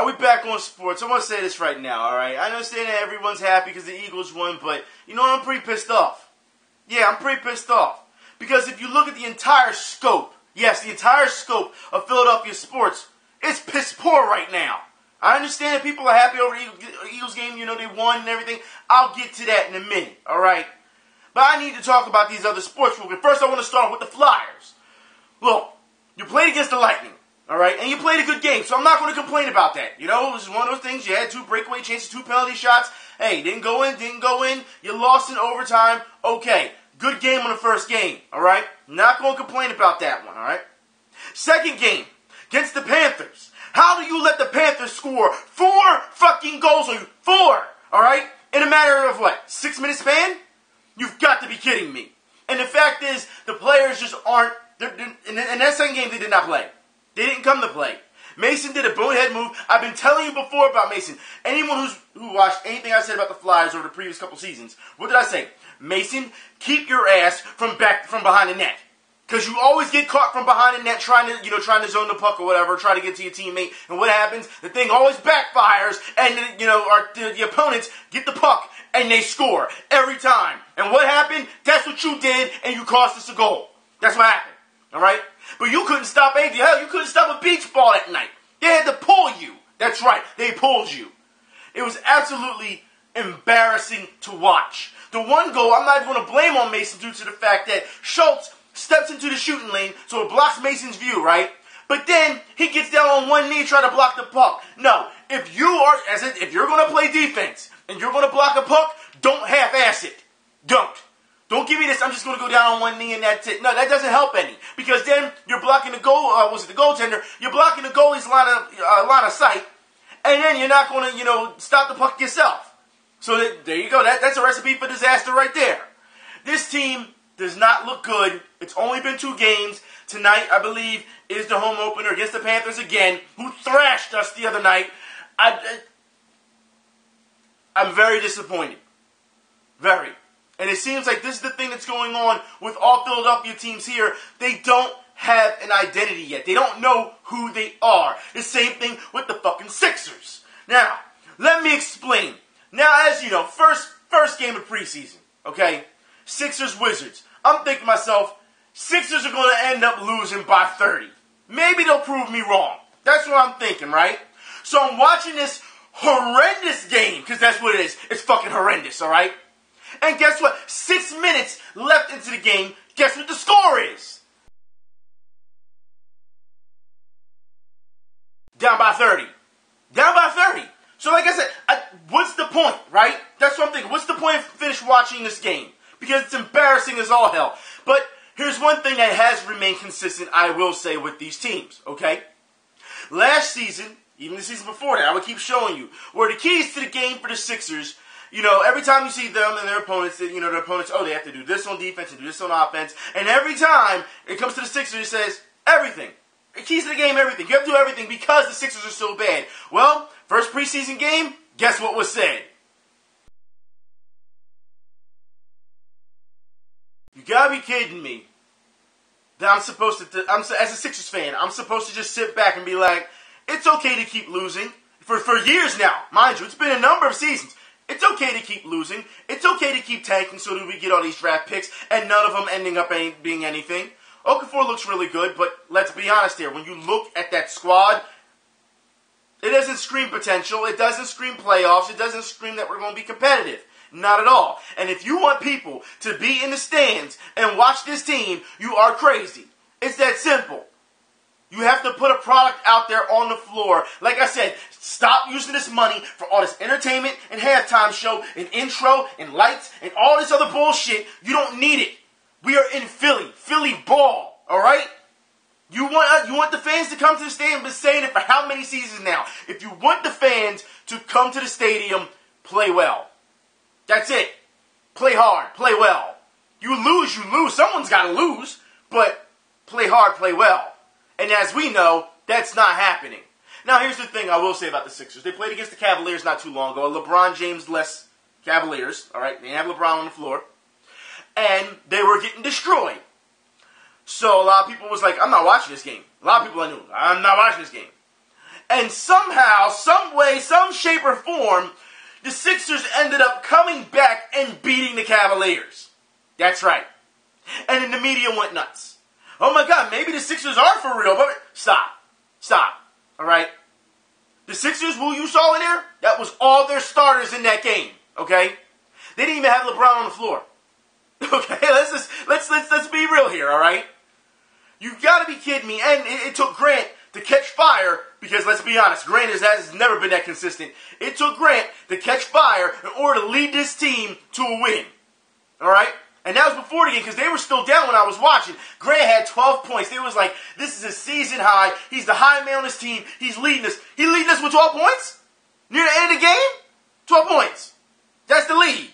We back on sports. I want to say this right now, alright? I understand that everyone's happy because the Eagles won, but you know what? I'm pretty pissed off. Yeah, I'm pretty pissed off. Because if you look at the entire scope, yes, the entire scope of Philadelphia sports, it's piss poor right now. I understand that people are happy over the Eagles game, you know, they won and everything. I'll get to that in a minute, alright? But I need to talk about these other sports real quick. First, I want to start with the Flyers. Look, you played against the Lightning. All right, and you played a good game, so I'm not going to complain about that. You know, it was one of those things. You had 2 breakaway chances, 2 penalty shots. Hey, didn't go in. You lost in overtime. Okay, good game on the first game. All right, not going to complain about that one. All right. Second game against the Panthers. How do you let the Panthers score 4 fucking goals on you? 4. All right, in a matter of what, 6 minute span? You've got to be kidding me. And the fact is, the players just aren't. In that second game, they did not play. They didn't come to play. Mason did a bonehead move. I've been telling you before about Mason. Anyone who watched anything I said about the Flyers over the previous couple seasons, what did I say? Mason, keep your ass from behind the net. Because you always get caught from behind the net trying to zone the puck or whatever, try to get to your teammate. And what happens? The thing always backfires, and the opponents get the puck and they score every time. And what happened? That's what you did, and you cost us a goal. That's what happened. All right? But you couldn't stop anything. Hell, you couldn't stop a beach ball that night. They had to pull you. That's right. They pulled you. It was absolutely embarrassing to watch. The one goal, I'm not even going to blame on Mason due to the fact that Schultz steps into the shooting lane, so it blocks Mason's view, right? But then he gets down on one knee trying to block the puck. No, if you're going to play defense and you're going to block a puck, don't half-ass it. Don't give me this, I'm just going to go down on one knee and that's it. No, that doesn't help any. Because then you're blocking the goaltender? You're blocking the goalie's line of sight. And then you're not going to, stop the puck yourself. So there you go. That's a recipe for disaster right there. This team does not look good. It's only been 2 games. Tonight, I believe, is the home opener against the Panthers again, who thrashed us the other night. I'm very disappointed. Very. And it seems like this is the thing that's going on with all Philadelphia teams here. They don't have an identity yet. They don't know who they are. The same thing with the fucking Sixers. Now, let me explain. Now, as you know, first game of preseason, okay? Sixers-Wizards. I'm thinking to myself, Sixers are going to end up losing by 30. Maybe they'll prove me wrong. That's what I'm thinking, right? So I'm watching this horrendous game, because that's what it is. It's fucking horrendous, all right? And guess what? 6 minutes left into the game. Guess what the score is? Down by 30. Down by 30. So like I said, what's the point, right? That's what I'm thinking. What's the point of finish watching this game? Because it's embarrassing as all hell. But here's one thing that has remained consistent, I will say, with these teams, okay? Last season, even the season before that, I would keep showing you, where the keys to the game for the Sixers, every time you see them and their opponents, they have to do this on defense and do this on offense. And every time it comes to the Sixers, it says, everything. The keys to the game, everything. You have to do everything because the Sixers are so bad. Well, first preseason game, guess what was said? You gotta be kidding me. That I'm supposed to, as a Sixers fan, I'm supposed to just sit back and be like, it's okay to keep losing. For years now, mind you, it's been a number of seasons. It's okay to keep losing. It's okay to keep tanking so that we get all these draft picks and none of them ending up being anything. Okafor looks really good, but let's be honest here. When you look at that squad, it doesn't scream potential. It doesn't scream playoffs. It doesn't scream that we're going to be competitive. Not at all. And if you want people to be in the stands and watch this team, you are crazy. It's that simple. You have to put a product out there on the floor. Like I said, stop using this money for all this entertainment and halftime show and intro and lights and all this other bullshit. You don't need it. We are in Philly. Philly ball. All right? You want the fans to come to the stadium. I've been saying it for how many seasons now? If you want the fans to come to the stadium, play well. That's it. Play hard. Play well. You lose. Someone's got to lose. But play hard, play well. And as we know, that's not happening. Now, here's the thing I will say about the Sixers. They played against the Cavaliers not too long ago. LeBron James-less Cavaliers. All right? They didn't have LeBron on the floor. And they were getting destroyed. So a lot of people was like, I'm not watching this game. A lot of people I knew, I'm not watching this game. And somehow, some way, some shape or form, the Sixers ended up coming back and beating the Cavaliers. That's right. And then the media went nuts. Oh my God, maybe the Sixers are for real. But stop. All right? The Sixers, who you saw in there, that was all their starters in that game. Okay? They didn't even have LeBron on the floor. Okay, let's be real here, all right? You got to be kidding me. And it took Grant to catch fire, because let's be honest, Grant has never been that consistent. It took Grant to catch fire in order to lead this team to a win. All right? And that was before the game, because they were still down when I was watching. Grant had 12 points. It was like, this is a season high. He's the high man on his team. He's leading us. He's leading us with 12 points? Near the end of the game? 12 points. That's the lead.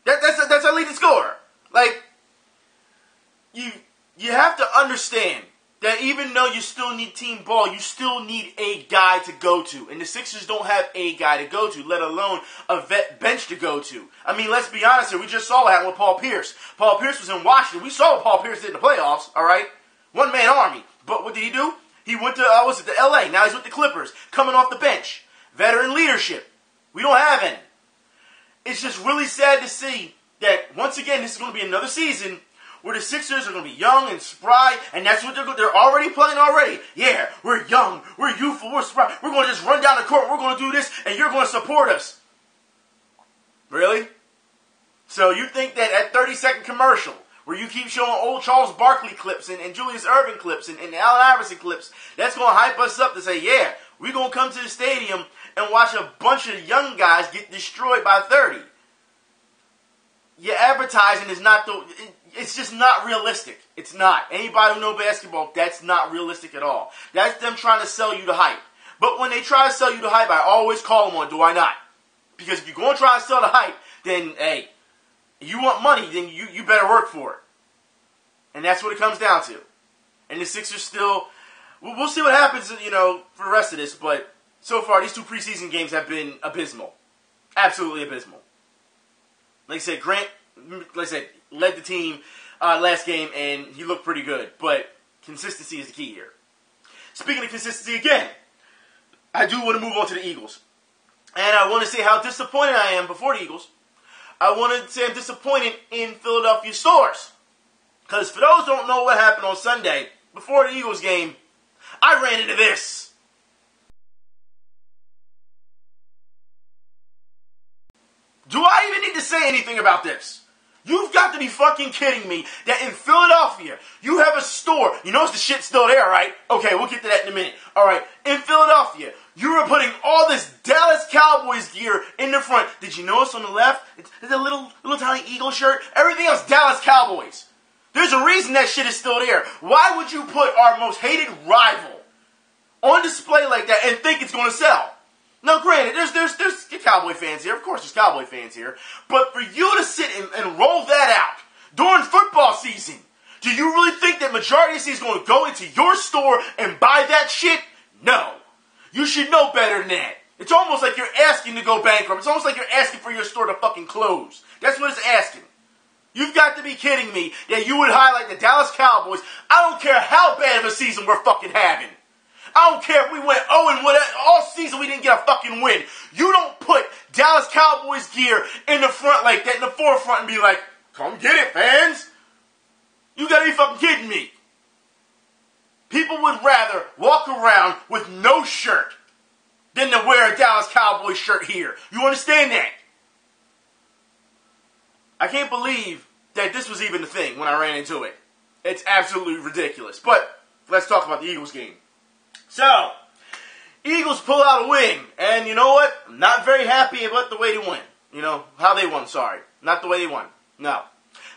That's our leading scorer. Like, you have to understand that even though you still need team ball, you still need a guy to go to. And the Sixers don't have a guy to go to, let alone a vet bench to go to. I mean, let's be honest here. We just saw what happened with Paul Pierce. Paul Pierce was in Washington. We saw what Paul Pierce did in the playoffs, all right? One-man army. But what did he do? He went to, to L.A. Now he's with the Clippers, coming off the bench. Veteran leadership. We don't have any. It's just really sad to see that, once again, this is going to be another season where the Sixers are going to be young and spry, and that's what they're already playing already. Yeah, we're young, we're youthful, we're spry. We're going to just run down the court, we're going to do this, and you're going to support us. Really? So you think that at 30-second commercial, where you keep showing old Charles Barkley clips and Julius Erving clips and Allen Iverson clips, that's going to hype us up to say, yeah, we're going to come to the stadium and watch a bunch of young guys get destroyed by 30. Your advertising is not it's just not realistic. It's not. Anybody who knows basketball, that's not realistic at all. That's them trying to sell you the hype. But when they try to sell you the hype, I always call them on, do I not? Because if you're going to try to sell the hype, then, hey, you want money, then you better work for it. And that's what it comes down to. And the Sixers still, we'll see what happens, for the rest of this, but so far, these two preseason games have been abysmal. Absolutely abysmal. Like I said, Grant, led the team last game, and he looked pretty good. But consistency is the key here. Speaking of consistency again, I do want to move on to the Eagles. And I want to say how disappointed I am before the Eagles. I want to say I'm disappointed in Philadelphia stores. Because for those who don't know what happened on Sunday, before the Eagles game, I ran into this. Do I even need to say anything about this? You've got to be fucking kidding me that in Philadelphia, you have a store. You notice the shit's still there, right? Okay, we'll get to that in a minute. All right, in Philadelphia, you were putting all this Dallas Cowboys gear in the front. Did you notice on the left, there's a little tiny Eagle shirt? Everything else, Dallas Cowboys. There's a reason that shit is still there. Why would you put our most hated rival on display like that and think it's going to sell? Now, granted, there's Cowboy fans here. Of course, there's Cowboy fans here. But for you to sit and roll that out during football season, do you really think that majority of the season is going to go into your store and buy that shit? No. You should know better than that. It's almost like you're asking to go bankrupt. It's almost like you're asking for your store to fucking close. That's what it's asking. You've got to be kidding me that you would highlight the Dallas Cowboys. I don't care how bad of a season we're fucking having. I don't care if we went 0 and whatever, all season we didn't get a fucking win. You don't put Dallas Cowboys gear in the front like that, in the forefront, and be like, come get it, fans. You gotta be fucking kidding me. People would rather walk around with no shirt than to wear a Dallas Cowboys shirt here. You understand that? I can't believe that this was even the thing when I ran into it. It's absolutely ridiculous. But let's talk about the Eagles game. So, Eagles pull out a win, and you know what? I'm not very happy about the way they won. How they won, sorry. Not the way they won. No.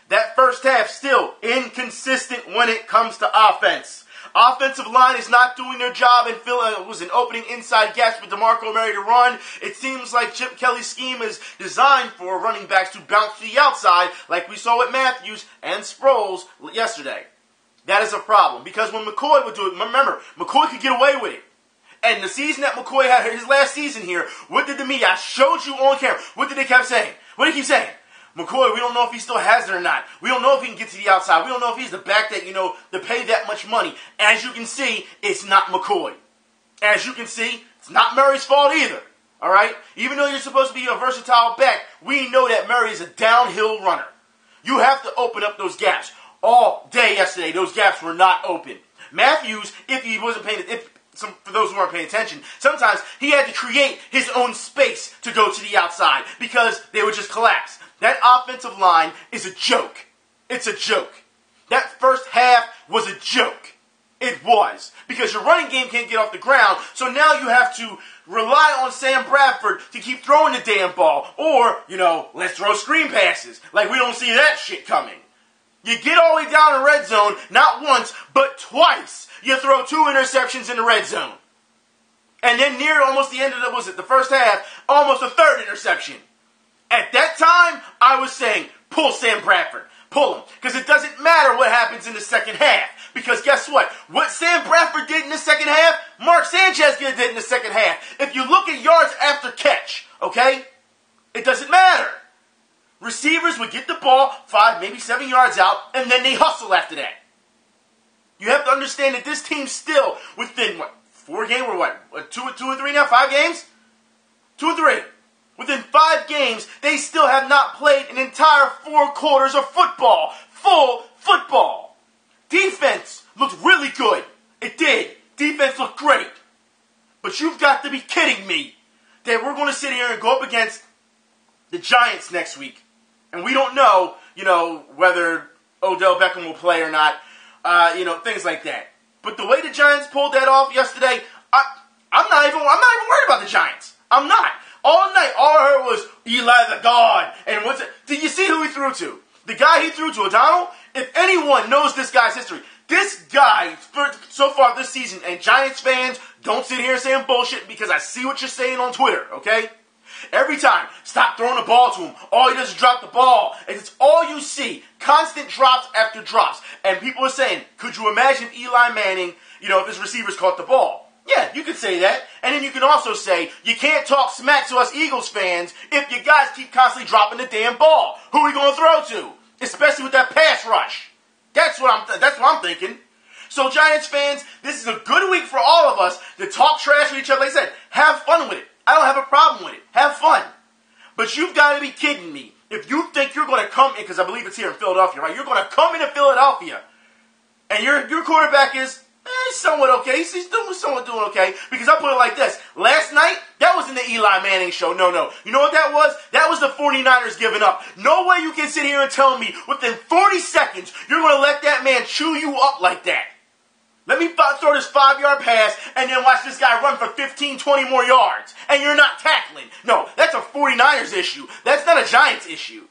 That first half still inconsistent when it comes to offense. Offensive line is not doing their job, and Phil was an opening inside gaps for DeMarco Murray to run. It seems like Chip Kelly's scheme is designed for running backs to bounce to the outside, like we saw with Matthews and Sproles yesterday. That is a problem, because when McCoy would do it, remember, McCoy could get away with it. And the season that McCoy had, his last season here, what did the media, I showed you on camera, what did they keep saying? What did he keep saying? McCoy, we don't know if he still has it or not. We don't know if he can get to the outside. We don't know if he's the back that, to pay that much money. As you can see, it's not McCoy. As you can see, It's not Murray's fault either. All right? Even though you're supposed to be a versatile back, we know that Murray is a downhill runner. You have to open up those gaps. All day yesterday, those gaps were not open. Matthews, if he wasn't paying attention, for those who weren't paying attention, sometimes he had to create his own space to go to the outside because they would just collapse. That offensive line is a joke. It's a joke. That first half was a joke. It was. Because your running game can't get off the ground, so now you have to rely on Sam Bradford to keep throwing the damn ball. Or, let's throw screen passes. Like we don't see that shit coming. You get all the way down in red zone, not once, but twice. You throw 2 interceptions in the red zone. And then near almost the end of the first half, almost a 3rd interception. At that time, I was saying, pull Sam Bradford. Pull him. Because it doesn't matter what happens in the second half. Because guess what? What Sam Bradford did in the second half, Mark Sanchez did in the second half. If you look at yards after catch, okay, it doesn't matter. Receivers would get the ball 5, maybe 7 yards out, and then they hustle after that. You have to understand that this team's still within, 4 games or what? 2 or 3 now? 5 games? 2 or 3. Within 5 games, they still have not played an entire 4 quarters of football. Full football. Defense looked really good. It did. Defense looked great. But you've got to be kidding me that we're going to sit here and go up against the Giants next week. And we don't know, whether Odell Beckham will play or not, things like that. But the way the Giants pulled that off yesterday, I'm not even worried about the Giants. I'm not. All night, all I heard was Eli the God. And did you see who he threw to? The guy he threw to, O'Donnell? If anyone knows this guy's history, this guy, so far this season, and Giants fans, don't sit here saying bullshit because I see what you're saying on Twitter, okay? Every time, stop throwing the ball to him. All he does is drop the ball. And it's all you see. Constant drops after drops. And people are saying, could you imagine Eli Manning, if his receivers caught the ball? Yeah, you could say that. And then you can also say, you can't talk smack to us Eagles fans if you guys keep constantly dropping the damn ball. Who are we going to throw to? Especially with that pass rush. That's what I'm thinking. So Giants fans, this is a good week for all of us to talk trash with each other. Like I said, have fun with it. I don't have a problem with it. Have fun. But you've got to be kidding me. If you think you're going to come in, because I believe it's here in Philadelphia, right? You're going to come into Philadelphia, and your quarterback is somewhat okay. He's somewhat doing okay. Because I'll put it like this. Last night, that wasn't the Eli Manning show. No. You know what that was? That was the 49ers giving up. No way you can sit here and tell me within 40 seconds you're going to let that man chew you up like that. Let me throw this 5-yard pass and then watch this guy run for 15, 20 more yards. And you're not tackling. No, that's a 49ers issue. That's not a Giants issue.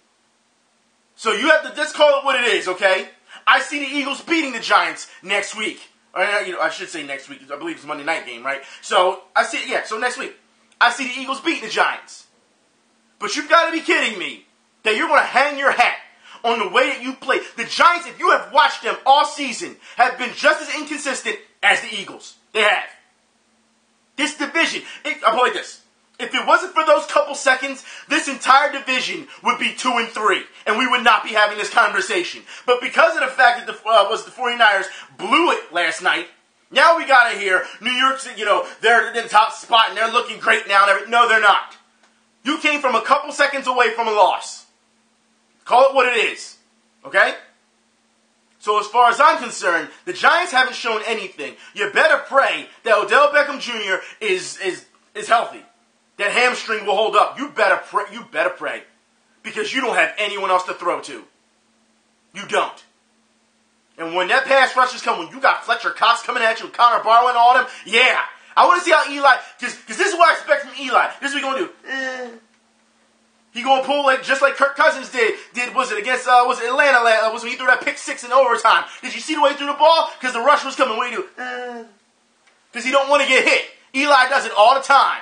So you have to just call it what it is, okay? I see the Eagles beating the Giants next week. Or, I should say next week. I believe it's a Monday night game, right? So next week. I see the Eagles beating the Giants. But you've got to be kidding me that you're going to hang your hat on the way that you play. The Giants, if you have watched them all season, have been just as inconsistent as the Eagles. They have. This division, I'll put it like this. If it wasn't for those couple seconds, this entire division would be 2-3, and we would not be having this conversation. But because of the fact that the 49ers blew it last night, now we got to hear New York's, they're in the top spot, and they're looking great now. No, they're not. You came from a couple seconds away from a loss. Call it what it is, okay? So as far as I'm concerned, the Giants haven't shown anything. You better pray that Odell Beckham Jr. is healthy. That hamstring will hold up. You better pray. Because you don't have anyone else to throw to. You don't. And when that pass rush is coming, when you got Fletcher Cox coming at you, Connor Barwin and all them, yeah. I want to see how Eli, because this is what I expect from Eli. This is what he's going to do. He going to pull just like Kirk Cousins did was it against, Atlanta, was when he threw that pick 6 in overtime. Did you see the way he threw the ball? Because the rush was coming. What do you do? Because he don't want to get hit. Eli does it all the time.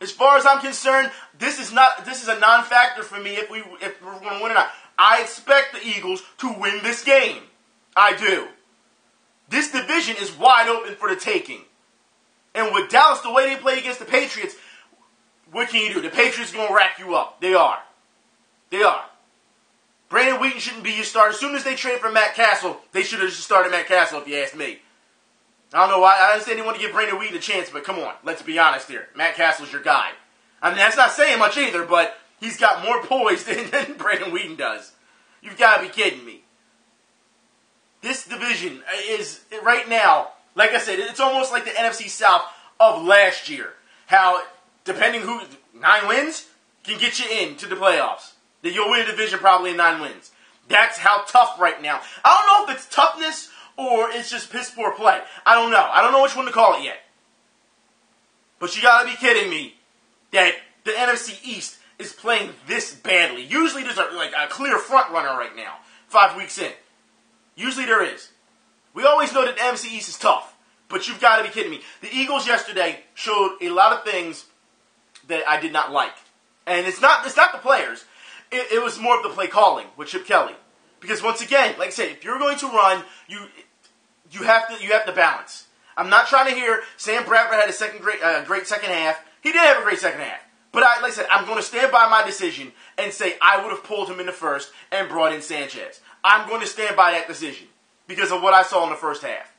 As far as I'm concerned, this is a non-factor for me if we're going to win or not. I expect the Eagles to win this game. I do. This division is wide open for the taking. And with Dallas, the way they play against the Patriots, what can you do? The Patriots are going to rack you up. They are. Brandon Wheaton shouldn't be your starter. As soon as they trade for Matt Castle, they should have just started Matt Castle if you ask me. I don't know why. I understand you want to give Brandon Whedon a chance, but come on. Let's be honest here. Matt Castle's your guy. I mean, that's not saying much either, but he's got more poise than Brandon Whedon does. You've got to be kidding me. This division is, right now, like I said, it's almost like the NFC South of last year. How, depending who, 9 wins can get you into the playoffs. That you'll win a division probably in 9 wins. That's how tough right now. I don't know if it's toughness or it's just piss poor play. I don't know. I don't know which one to call it yet. But you gotta be kidding me that the NFC East is playing this badly. Usually there's a clear front runner right now, 5 weeks in. Usually there is. We always know that the NFC East is tough, but you've got to be kidding me. The Eagles yesterday showed a lot of things that I did not like. And it's not the players. It was more of the play calling with Chip Kelly. Because once again, like I said, if you're going to run, you have to balance. I'm not trying to hear Sam Bradford had a great second half. He did have a great second half. But like I said, I'm going to stand by my decision and say I would have pulled him in the first and brought in Sanchez. I'm going to stand by that decision because of what I saw in the first half.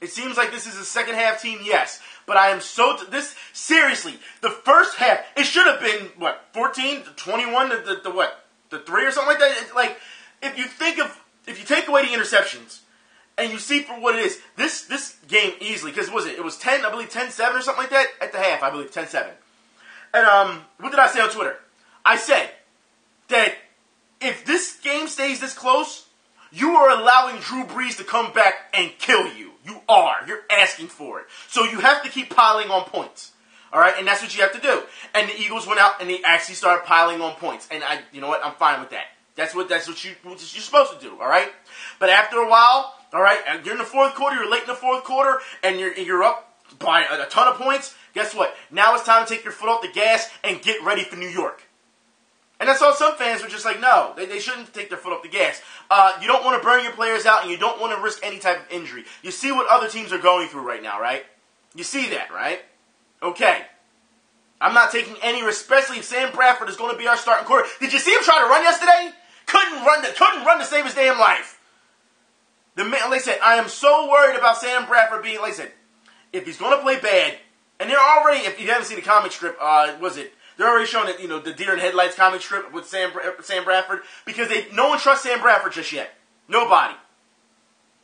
It seems like this is a second half team, yes. But I am seriously, the first half, it should have been, 14 to 21 to the 3 or something like that? Like, if you take away the interceptions, and you see for what it is, this game easily, because it was 10, I believe 10-7 or something like that at the half, I believe 10-7. And what did I say on Twitter? I said that if this game stays this close, you are allowing Drew Brees to come back and kill you. You are. You're asking for it. So you have to keep piling on points. All right? And that's what you have to do. And the Eagles went out and they actually started piling on points. And you know what? I'm fine with that. That's what you're supposed to do. All right? But after a while, all right, you're in the fourth quarter, you're late in the fourth quarter, and you're up by a ton of points. Guess what? Now it's time to take your foot off the gas and get ready for New York. And that's all some fans were just like, no, they shouldn't take their foot off the gas. You don't want to burn your players out, and you don't want to risk any type of injury. You see what other teams are going through right now, right? You see that, right? Okay. I'm not taking any risk, especially if Sam Bradford is going to be our starting quarterback. Did you see him try to run yesterday? Couldn't run to save his damn life. Like I said, I am so worried about Sam Bradford being, like I said, if he's going to play bad, and they're already, if you haven't seen the comic strip, they're already showing it, the Deer in Headlights comic strip with Sam Bradford, because no one trusts Sam Bradford just yet. Nobody.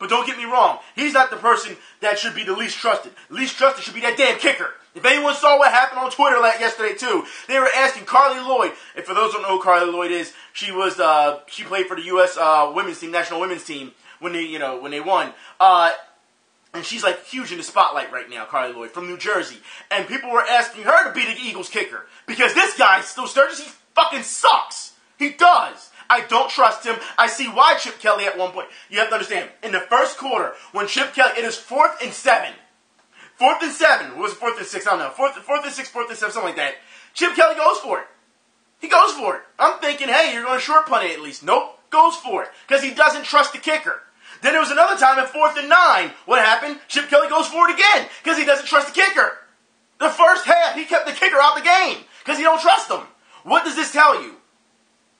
But don't get me wrong, he's not the person that should be the least trusted. The least trusted should be that damn kicker. If anyone saw what happened on Twitter yesterday too, they were asking Carly Lloyd, and for those who don't know who Carly Lloyd is, she played for the U.S. women's team, national women's team, when they won. And she's like huge in the spotlight right now, Carly Lloyd, from New Jersey. And people were asking her to be the Eagles kicker. Because this guy, Sturgis, he fucking sucks. He does. I don't trust him. I see why Chip Kelly at one point. You have to understand, in the first quarter, when Chip Kelly, it is 4th and 7. 4th and 7. What was it, 4th and 6? I don't know. 4th and 6, 4th and 7, something like that. Chip Kelly goes for it. He goes for it. I'm thinking, hey, you're going to short punt it at least. Nope. Goes for it. Because he doesn't trust the kicker. Then there was another time at 4th and 9. What happened? Chip Kelly goes for it again. Because he doesn't trust the kicker. The first half, he kept the kicker out the game. Because he don't trust him. What does this tell you?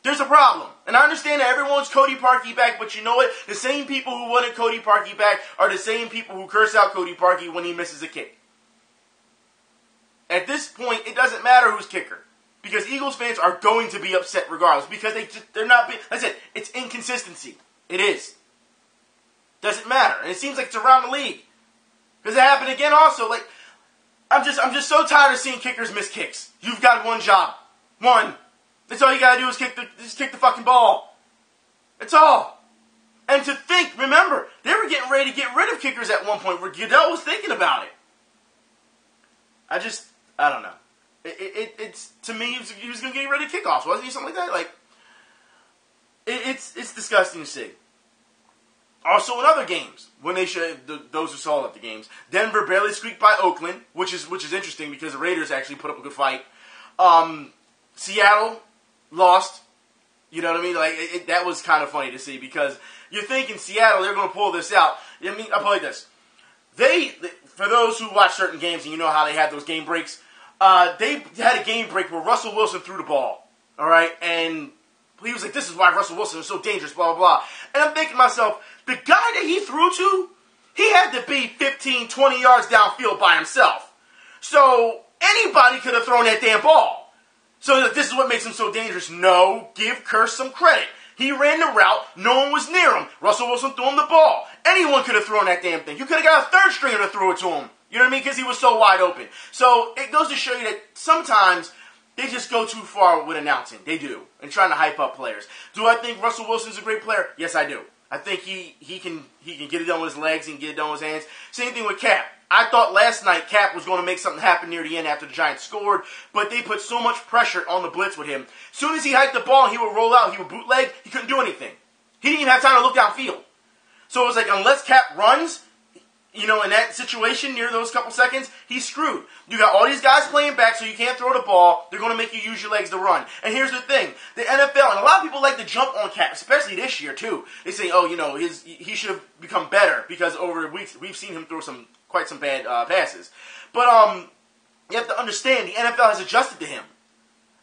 There's a problem. And I understand that everyone wants Cody Parkey back, but you know what? The same people who wanted Cody Parkey back are the same people who curse out Cody Parkey when he misses a kick. At this point, it doesn't matter who's kicker. Because Eagles fans are going to be upset regardless. Because they're not being... Like I said, it's inconsistency. It is. Doesn't matter. And it seems like it's around the league. Because it happened again also. Like, I'm just so tired of seeing kickers miss kicks. You've got one job. One. That's all you gotta do is kick the fucking ball. That's all. And to think, remember, they were getting ready to get rid of kickers at one point where Goodell was thinking about it. I don't know. It's to me, he was gonna get rid of kickoffs, wasn't he? Something like that? Like, it's disgusting to see. Also in other games, when they those who saw at the games, Denver barely squeaked by Oakland, which is interesting because the Raiders actually put up a good fight. Seattle lost. You know what I mean? Like that was kind of funny to see because you're thinking Seattle, they're going to pull this out. I mean, I'll play this. For those who watch certain games and you know how they had those game breaks, they had a game break where Russell Wilson threw the ball. All right, and he was like, "This is why Russell Wilson is so dangerous." Blah blah blah. And I'm thinking to myself, the guy that he threw to he had to be 15, 20 yards downfield by himself. So anybody could have thrown that damn ball. So this is what makes him so dangerous. No, give Kearse some credit. He ran the route. No one was near him. Russell Wilson threw him the ball. Anyone could have thrown that damn thing. You could have got a third stringer to throw it to him. You know what I mean? Because he was so wide open. So it goes to show you that sometimes they just go too far with announcing. They do. And trying to hype up players. Do I think Russell Wilson's a great player? Yes, I do. I think he can get it done with his legs. He can get it done with his hands. Same thing with Cap. I thought last night Cap was going to make something happen near the end after the Giants scored, but they put so much pressure on the blitz with him. As soon as he hiked the ball and he would roll out, he would bootleg, he couldn't do anything. He didn't even have time to look downfield. So it was like, unless Cap runs, you know, in that situation near those couple seconds, he's screwed. You got all these guys playing back, so you can't throw the ball. They're going to make you use your legs to run. And here's the thing. The NFL, and a lot of people like to jump on Cap, especially this year, too. They say, oh, you know, he should have become better because over the weeks, we've seen him throw quite some bad passes. But you have to understand, the NFL has adjusted to him.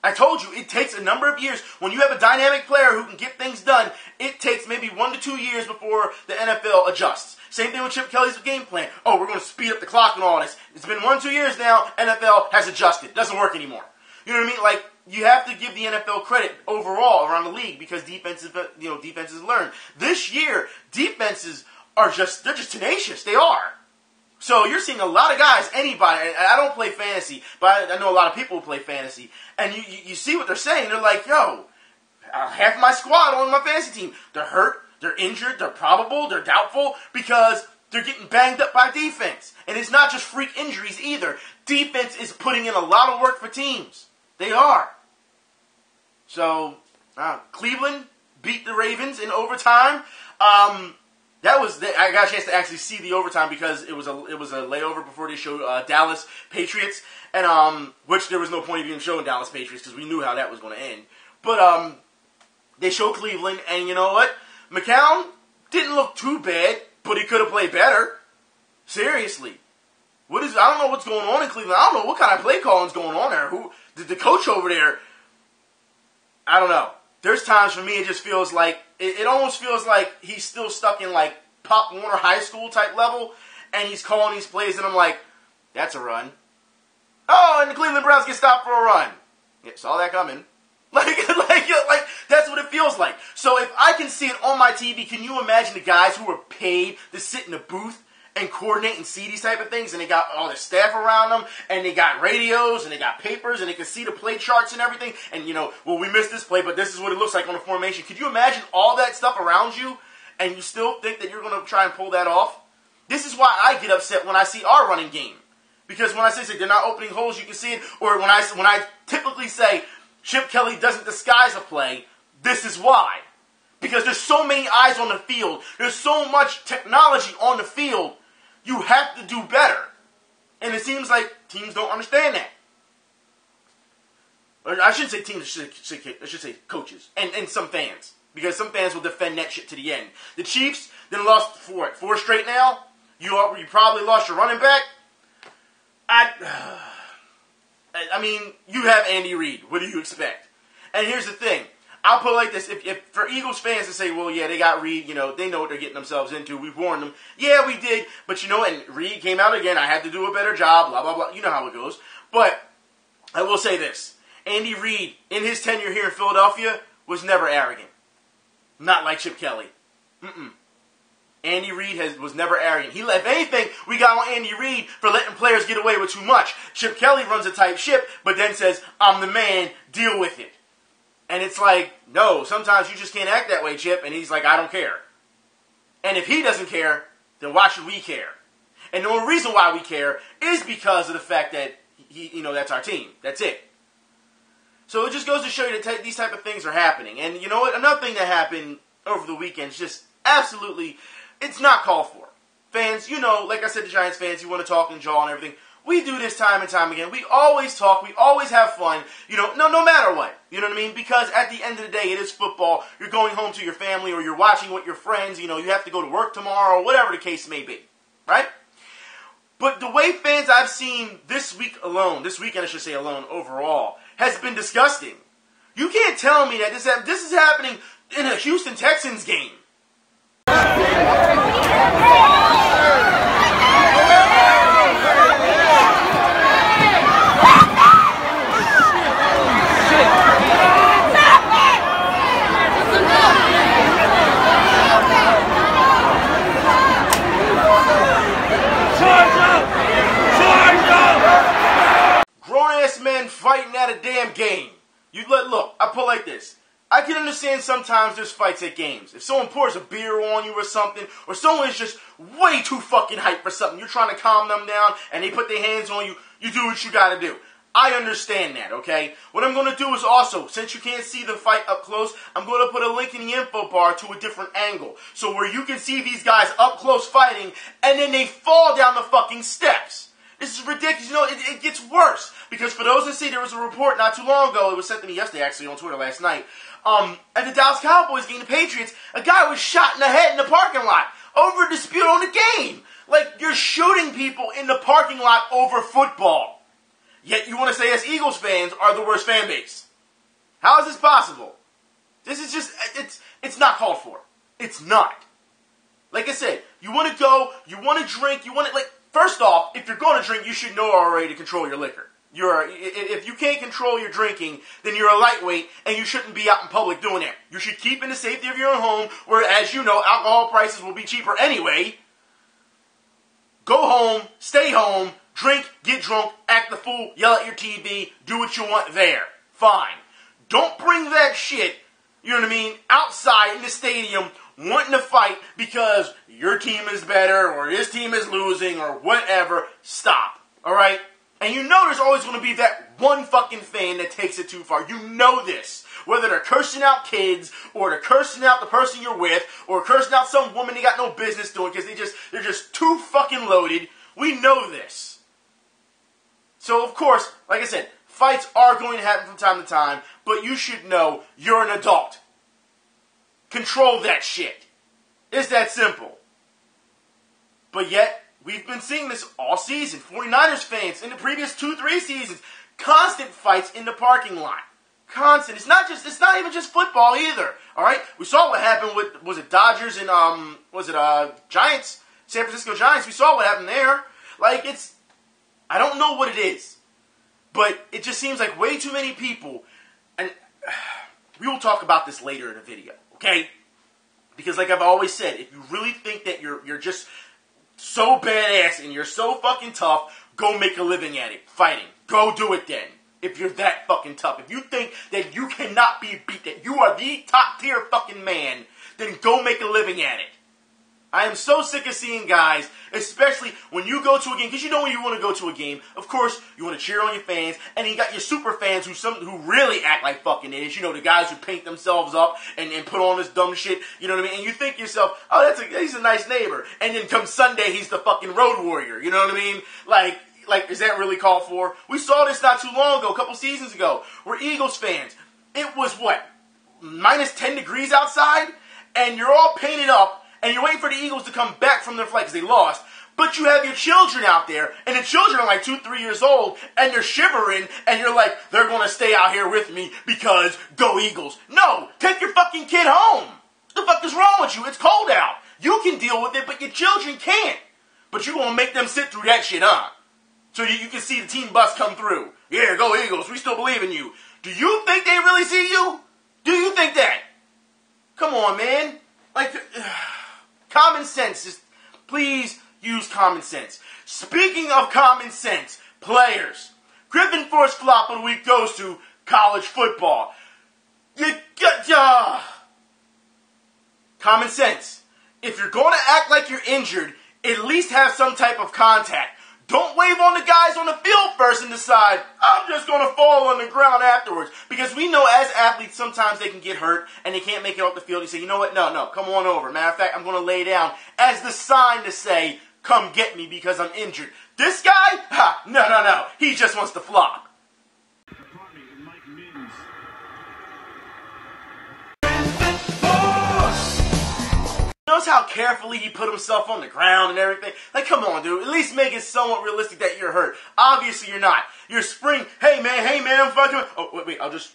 I told you, it takes a number of years. When you have a dynamic player who can get things done, it takes maybe 1 to 2 years before the NFL adjusts. Same thing with Chip Kelly's game plan. Oh, we're going to speed up the clock and all this. It's been 1 or 2 years now. NFL has adjusted. It doesn't work anymore. You know what I mean? Like, you have to give the NFL credit overall around the league because defenses learn. This year, defenses they're just tenacious. They are. So you're seeing a lot of guys, anybody, I don't play fantasy, but I know a lot of people who play fantasy, and you see what they're saying. They're like, yo, half my squad on my fantasy team, they're hurt, they're injured, they're probable, they're doubtful, because they're getting banged up by defense. And it's not just freak injuries either. Defense is putting in a lot of work for teams. They are. So, Cleveland beat the Ravens in overtime. I got a chance to actually see the overtime because it was a layover before they showed Dallas Patriots, and which there was no point of even showing Dallas Patriots because we knew how that was going to end. But they showed Cleveland, and you know what? McCown didn't look too bad, but he could have played better. Seriously, I don't know what's going on in Cleveland. I don't know what kind of play calling is going on there. Who did the coach over there? I don't know. There's times for me it just feels like, it almost feels like he's still stuck in like Pop Warner High School type level, and he's calling these plays, and I'm like, that's a run. Oh, and the Cleveland Browns get stopped for a run. Yeah, saw that coming. Like that's what it feels like. So if I can see it on my TV, can you imagine the guys who are paid to sit in the booth and coordinate and see these type of things, and they got all the staff around them, and they got radios, and they got papers, and they can see the play charts and everything, and you know, well, we missed this play, but this is what it looks like on the formation. Could you imagine all that stuff around you, and you still think that you're going to try and pull that off? This is why I get upset when I see our running game. Because when I say they're not opening holes, you can see it, or when I typically say Chip Kelly doesn't disguise a play, this is why. Because there's so many eyes on the field, there's so much technology on the field, you have to do better. And it seems like teams don't understand that. Or I shouldn't say teams, I should say coaches. And some fans. Because some fans will defend that shit to the end. The Chiefs then lost 4 straight now. You probably lost your running back. I mean, you have Andy Reid. What do you expect? And here's the thing. I'll put it like this. If for Eagles fans to say, well, yeah, they got Reid, you know, they know what they're getting themselves into. We've warned them. Yeah, we did. But, you know, and Reid came out again. I had to do a better job, blah, blah, blah. You know how it goes. But I will say this. Andy Reid, in his tenure here in Philadelphia, was never arrogant. Not like Chip Kelly. Andy Reid was never arrogant. If anything, we got on Andy Reid for letting players get away with too much. Chip Kelly runs a tight ship, but then says, I'm the man, deal with it. And it's like, no, sometimes you just can't act that way, Chip. And he's like, I don't care. And if he doesn't care, then why should we care? And the only reason why we care is because of the fact that, that's our team. That's it. So it just goes to show you that these type of things are happening. And you know what? Another thing that happened over the weekend is just absolutely, it's not called for. Fans, like I said to Giants fans, you want to talk and jaw and everything. We do this time and time again. We always talk. We always have fun. No matter what. You know what I mean? Because at the end of the day, it is football. You're going home to your family or you're watching with your friends. You have to go to work tomorrow or whatever the case may be. Right? But the way fans I've seen this weekend I should say alone, overall, has been disgusting. You can't tell me that this is happening in a Houston Texans game. grown-ass men fighting at a damn game. Look, I put it like this. I can understand sometimes there's fights at games. If someone pours a beer on you or something, or someone is just way too fucking hyped for something, you're trying to calm them down, and they put their hands on you, you do what you gotta do. I understand that, okay? What I'm going to do is also, since you can't see the fight up close, I'm going to put a link in the info bar to a different angle. So where you can see these guys up close fighting, and then they fall down the fucking steps. This is ridiculous. You know, it gets worse. Because for those that see, there was a report not too long ago, it was sent to me yesterday, actually, on Twitter last night. At the Dallas Cowboys game, the Patriots, a guy was shot in the head in the parking lot over a dispute on the game. Like, you're shooting people in the parking lot over football. Yet you want to say us Eagles fans are the worst fan base. How is this possible? This is just, it's not called for. It's not. Like I said, you want to go, you want to drink, you want to, like, first off, if you're going to drink, you should know already to control your liquor. If you can't control your drinking, then you're a lightweight, and you shouldn't be out in public doing that. You should keep in the safety of your own home, where, as you know, alcohol prices will be cheaper anyway. Go home, stay home, drink, get drunk, act the fool, yell at your TV, do what you want there. Fine. Don't bring that shit, you know what I mean, outside in the stadium wanting to fight because your team is better or his team is losing or whatever. Stop. Alright? And you know there's always going to be that one fucking fan that takes it too far. You know this. Whether they're cursing out kids, or they're cursing out the person you're with, or cursing out some woman they got no business doing because they're just too fucking loaded. We know this. So, of course, like I said, fights are going to happen from time to time, but you should know you're an adult. Control that shit. It's that simple. But yet, we've been seeing this all season. 49ers fans, in the previous 2-3 seasons, constant fights in the parking lot. Constant. It's not even just football either. Alright? We saw what happened with, was it Dodgers and, Giants? San Francisco Giants. We saw what happened there. Like, I don't know what it is. But it just seems like way too many people, and we will talk about this later in the video, okay? Because like I've always said, if you really think that you're just so badass and you're so fucking tough, go make a living at it, fighting. Go do it then, if you're that fucking tough. If you think that you cannot be beat, that you are the top tier fucking man, then go make a living at it. I am so sick of seeing guys, especially when you go to a game, because you know when you want to go to a game, of course, you want to cheer on your fans, and you got your super fans who really act like fucking idiots. You know, the guys who paint themselves up and put on this dumb shit, you know what I mean? And you think to yourself, oh, he's a nice neighbor. And then come Sunday, he's the fucking road warrior, you know what I mean? Like, is that really called for? We saw this not too long ago, a couple seasons ago. We're Eagles fans. It was, what, minus 10 degrees outside? And you're all painted up, and you're waiting for the Eagles to come back from their flight because they lost. But you have your children out there, and the children are like 2-3 years old, and they're shivering, and you're like, they're going to stay out here with me because go Eagles. No, take your fucking kid home. What the fuck is wrong with you? It's cold out. You can deal with it, but your children can't. But you're going to make them sit through that shit, huh? So you can see the team bus come through. Yeah, go Eagles. We still believe in you. Do you think they really see you? Do you think that? Come on, man. Like, common sense. Just please use common sense. Speaking of common sense, players. Griffin Force Flop of the Week goes to college football. Common sense. If you're going to act like you're injured, at least have some type of contact. Don't wave on the guys on the field first and decide, I'm just going to fall on the ground afterwards. Because we know as athletes, sometimes they can get hurt and they can't make it off the field. You say, you know what? No, come on over. Matter of fact, I'm going to lay down as the sign to say, come get me because I'm injured. This guy? No. He just wants to flop. Notice how carefully he put himself on the ground and everything. Like, come on, dude. At least make it somewhat realistic that you're hurt. Obviously, you're not. You're spring. Hey, man, I'm fucking. Oh, wait. I'll just.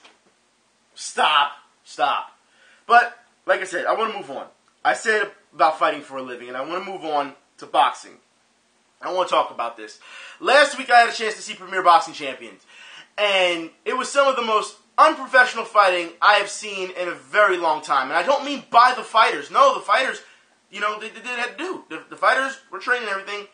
Stop. But, like I said, I want to move on. I said about fighting for a living, and I want to move on to boxing. I want to talk about this. Last week, I had a chance to see Premier Boxing Champions. And it was some of the most unprofessional fighting I have seen in a very long time. And I don't mean by the fighters. No, the fighters, you know, they did have to do. The fighters were training and everything.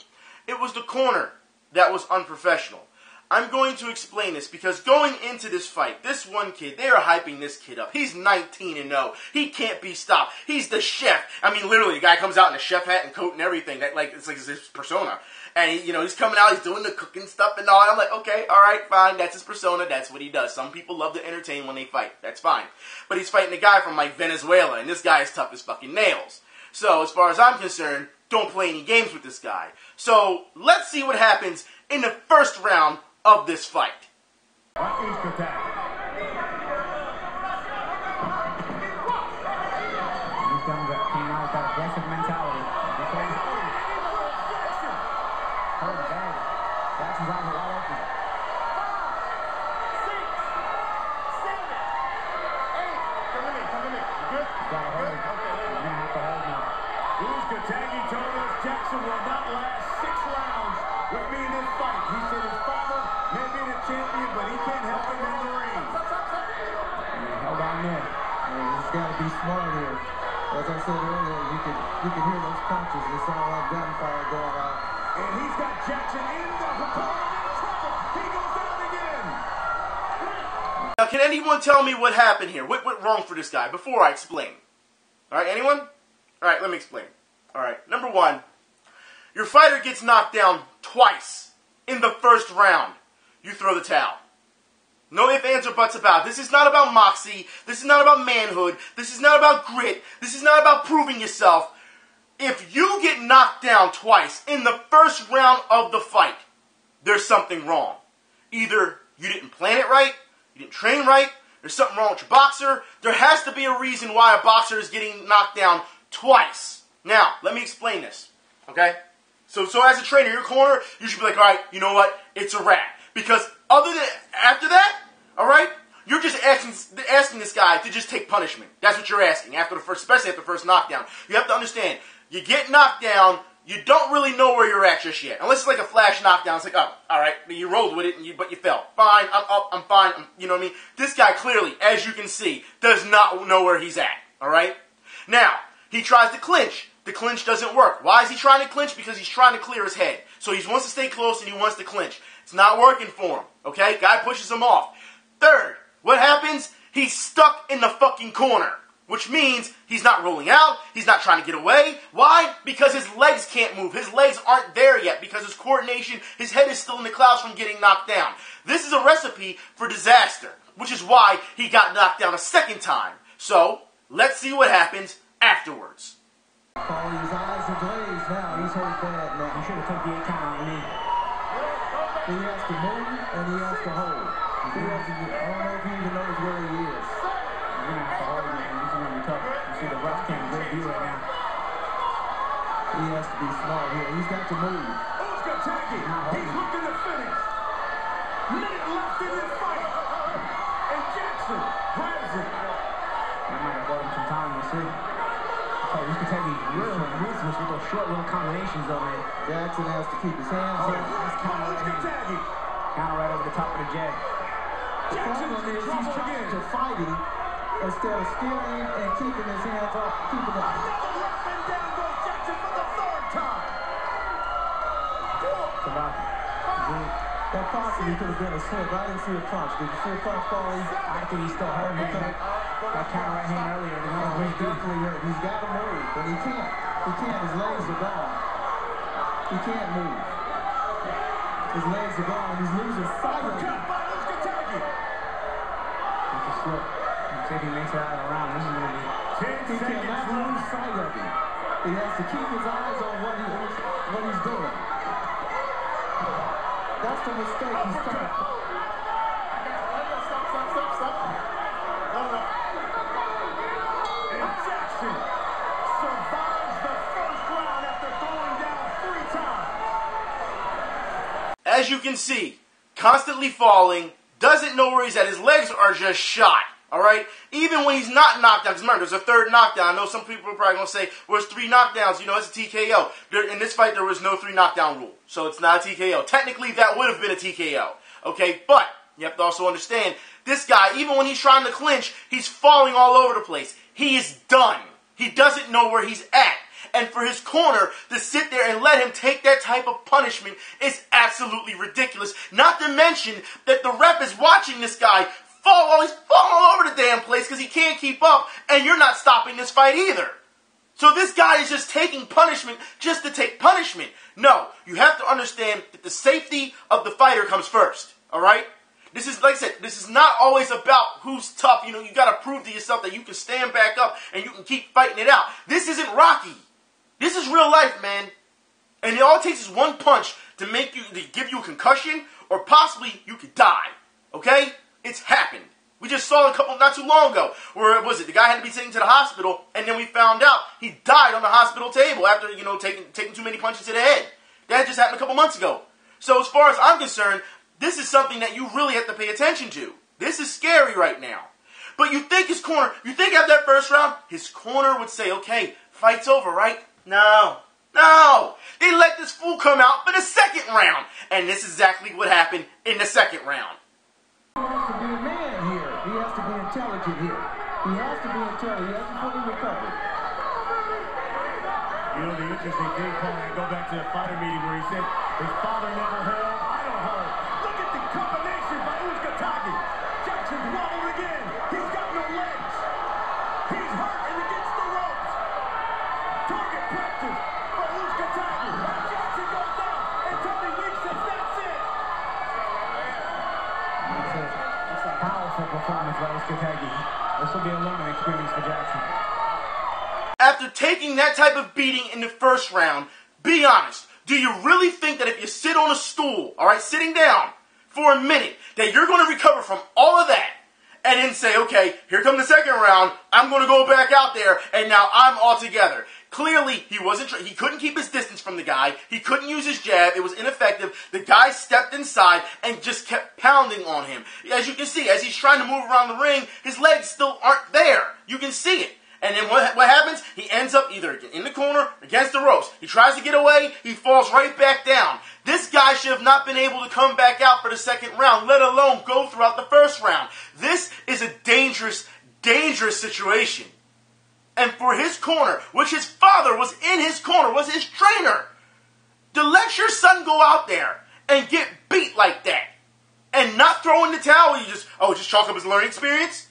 It was the corner that was unprofessional. I'm going to explain this because going into this fight, this one kid, they are hyping this kid up. He's 19-0. He can't be stopped. He's the chef. I mean, literally, the guy comes out in a chef hat and coat and everything. That, like, it's like his persona. And, he's coming out, he's doing the cooking stuff and all. And I'm like, okay, all right, fine. That's his persona. That's what he does. Some people love to entertain when they fight. That's fine. But he's fighting a guy from, like, Venezuela, and this guy is tough as fucking nails. So, as far as I'm concerned, don't play any games with this guy. So, let's see what happens in the first round of this fight. Here he comes, that came out with that aggressive mentality. Okay. Oh, bad. Jackson's eyes are wide open. 5, 6, 7, 8. Come to me. You good? Got to hold. You're going to have to hold now. Who's Katagi told us Jackson will not last 6 rounds with me in this fight. He said his father may be the champion, but he can't help him in the ring. Held on there. He's got to be smart here. As I said earlier, you can hear those punches. It's all that gunfire going on. And he's got Jackson in the opponent in trouble. He goes down again. Now, can anyone tell me what happened here? What went wrong for this guy before I explain? All right, anyone? All right, let me explain. All right, number one, your fighter gets knocked down twice in the first round. You throw the towel. No ifs, ands, or buts about it. This is not about moxie. This is not about manhood. This is not about grit. This is not about proving yourself. If you get knocked down twice in the first round of the fight, there's something wrong. Either you didn't plan it right, you didn't train right, there's something wrong with your boxer. There has to be a reason why a boxer is getting knocked down twice. Now, let me explain this, okay? So as a trainer in your corner, you should be like, all right, you know what? It's a wrap. Because after that, all right, you're just asking this guy to just take punishment. That's what you're asking, especially after the first knockdown. You have to understand, you get knocked down, you don't really know where you're at just yet. Unless it's like a flash knockdown, it's like, oh, all right, you rolled with it, but you fell. Fine, I'm up, I'm fine, you know what I mean? This guy clearly, as you can see, does not know where he's at, all right? Now, he tries to clinch. The clinch doesn't work. Why is he trying to clinch? Because he's trying to clear his head. So he wants to stay close and he wants to clinch. It's not working for him, okay? Guy pushes him off. Third, what happens? He's stuck in the fucking corner, which means he's not rolling out. He's not trying to get away. Why? Because his legs can't move. His legs aren't there yet because his coordination, his head is still in the clouds from getting knocked down. This is a recipe for disaster, which is why he got knocked down a second time. So, let's see what happens afterwards. Paulie, his eyes are glazed now. He's hurt bad now. You should have took the 8 count on me. He has to move and he has to hold. I don't know if he even knows where he is. You're going to have to hold him, man. This is going to be tough. You see the ref can't great view right now. He has to be smart here. He's got to move. Who's Katagi? He's looking to finish. Minute left in this fight. And Jackson grabs it. That might have bought him some time, we'll see. So you can take these real ruthless with those short little combinations, though, man. Jackson has to keep his hands up. He's counter right here. Katagi. Counter right over the top of the jab. The problem is he's trying to fight him instead of stealing and keeping his hands up, keeping it. Another left and down goes Jackson for the 3rd time. It's about That possibly could have been a slip. I didn't see a punch. Did you see a punch, Paulie? I think he's still hurt, man. That counter right hand earlier. He's definitely hurt. He's got to move, but he can't. He can't. His legs are gone. He can't move. His legs are gone. He's losing sight of him. Who's Katagi? It's a slip. Let's see if he makes it out of the round. This is going to be... 10 He cannot seconds lose left. sight of him. He has to keep his eyes on what he's doing. That's the mistake he's trying to. Stop. No. And Jackson survives the first round after going down 3 times. As you can see, constantly falling, doesn't know where he's at. His legs are just shot. All right? Even when he's not knocked down, because remember, there's a 3rd knockdown. I know some people are probably going to say, well, it's 3 knockdowns. It's a TKO. In this fight, there was no 3 knockdown rule. So it's not a TKO. Technically, that would have been a TKO. Okay? But you have to also understand, this guy, even when he's trying to clinch, he's falling all over the place. He is done. He doesn't know where he's at. And for his corner to sit there and let him take that type of punishment is absolutely ridiculous. Not to mention that the ref is watching this guy he's falling all over the damn place because he can't keep up, and you're not stopping this fight either. So this guy is just taking punishment just to take punishment. No, you have to understand that the safety of the fighter comes first, all right? This is, like I said, this is not always about who's tough. You know, you got to prove to yourself that you can stand back up and you can keep fighting it out. This isn't Rocky. This is real life, man. And all it takes is one punch to give you a concussion, or possibly you could die, okay? It's happened. We just saw a couple not too long ago where the guy had to be taken to the hospital, and then we found out he died on the hospital table after, you know, taking too many punches to the head. That just happened a couple months ago. So as far as I'm concerned, this is something that you really have to pay attention to. This is scary right now. But you think after that first round, his corner would say, okay, fight's over, right? No. They let this fool come out for the second round. And this is exactly what happened in the second round. He has to be a man here. He has to be intelligent here. He has to be intelligent. He has to fully recover. You know, the interesting thing, Paul, I go back to the fighter meeting where he said his father never held, I don't hold. Look at the combination by Uzcategui. Jackson's wobbled again. He's got no legs. He's hurt and against the ropes. Target practice for Uzcategui. Jackson goes down, and Tony Weeks says that's it. That's a powerful performance by Stoppages. This will be a learning experience for Jackson. After taking that type of beating in the first round, be honest, do you really think that if you sit on a stool, all right, sitting down for a minute, that you're going to recover from all of that and then say, okay, here comes the second round, I'm going to go back out there, and now I'm all together? Clearly, he couldn't keep his distance from the guy. He couldn't use his jab. It was ineffective. The guy stepped inside and just kept pounding on him. As you can see, as he's trying to move around the ring, his legs still aren't there. You can see it. And then what happens? He ends up either in the corner, against the ropes. He tries to get away. He falls right back down. This guy should have not been able to come back out for the second round, let alone go throughout the first round. This is a dangerous, dangerous situation. And for his corner, which his father was in his corner, was his trainer, to let your son go out there and get beat like that and not throw in the towel, just chalk up his learning experience?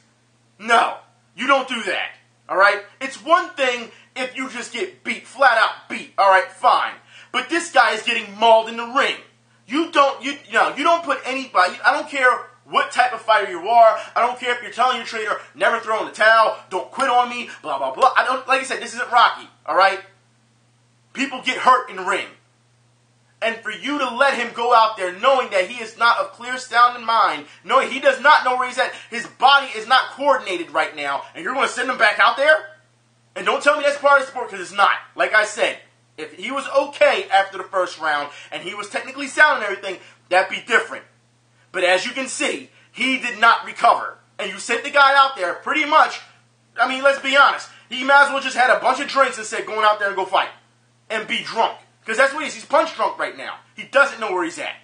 No, you don't do that. All right? It's one thing if you just get beat, flat out beat. All right, fine. But this guy is getting mauled in the ring. You don't put anybody, I don't care what type of fighter you are. I don't care if you're telling your trainer, never throw in the towel, don't quit on me, blah, blah, blah. Like I said, this isn't Rocky, all right? People get hurt in the ring. And for you to let him go out there knowing that he is not of clear sound in mind, knowing he does not know where he's at, his body is not coordinated right now, and you're going to send him back out there? And don't tell me that's part of the sport, because it's not. Like I said, if he was okay after the first round, and he was technically sound and everything, that'd be different. But as you can see, he did not recover. And you sent the guy out there pretty much, I mean, let's be honest, he might as well just had a bunch of drinks and said, going out there and go fight. And be drunk. Because that's what he is. He's punch drunk right now. He doesn't know where he's at.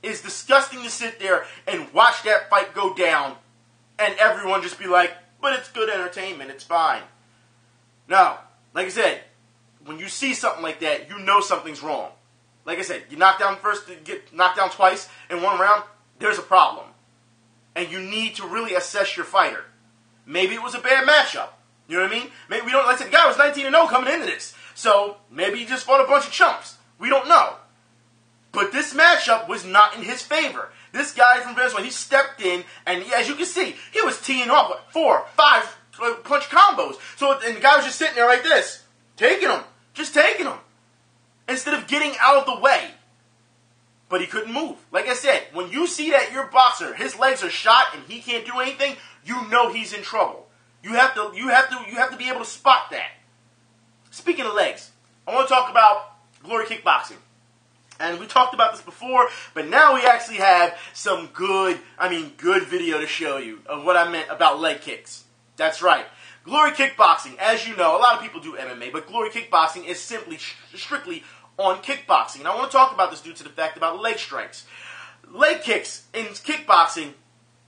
It's disgusting to sit there and watch that fight go down and everyone just be like, but it's good entertainment, it's fine. No. Like I said, when you see something like that, you know something's wrong. Like I said, you knock down first, get knocked down twice in one round, there's a problem. And you need to really assess your fighter. Maybe it was a bad matchup. You know what I mean? Maybe we don't, like I said, the guy was 19-0 coming into this. So, maybe he just fought a bunch of chumps. We don't know. But this matchup was not in his favor. This guy from Venezuela, he stepped in, and as you can see, he was teeing off, 4, 5 punch combos. So, and the guy was just sitting there like this, taking them, just taking them, instead of getting out of the way. But he couldn't move. Like I said, when you see that your boxer, his legs are shot and he can't do anything, you know he's in trouble. You have to be able to spot that. Speaking of legs, I want to talk about Glory Kickboxing. And we talked about this before, but now we actually have some good video to show you of what I meant about leg kicks. That's right. Glory Kickboxing, as you know, a lot of people do MMA, but Glory Kickboxing is simply strictly on kickboxing. And I want to talk about this due to the fact about leg strikes. Leg kicks in kickboxing,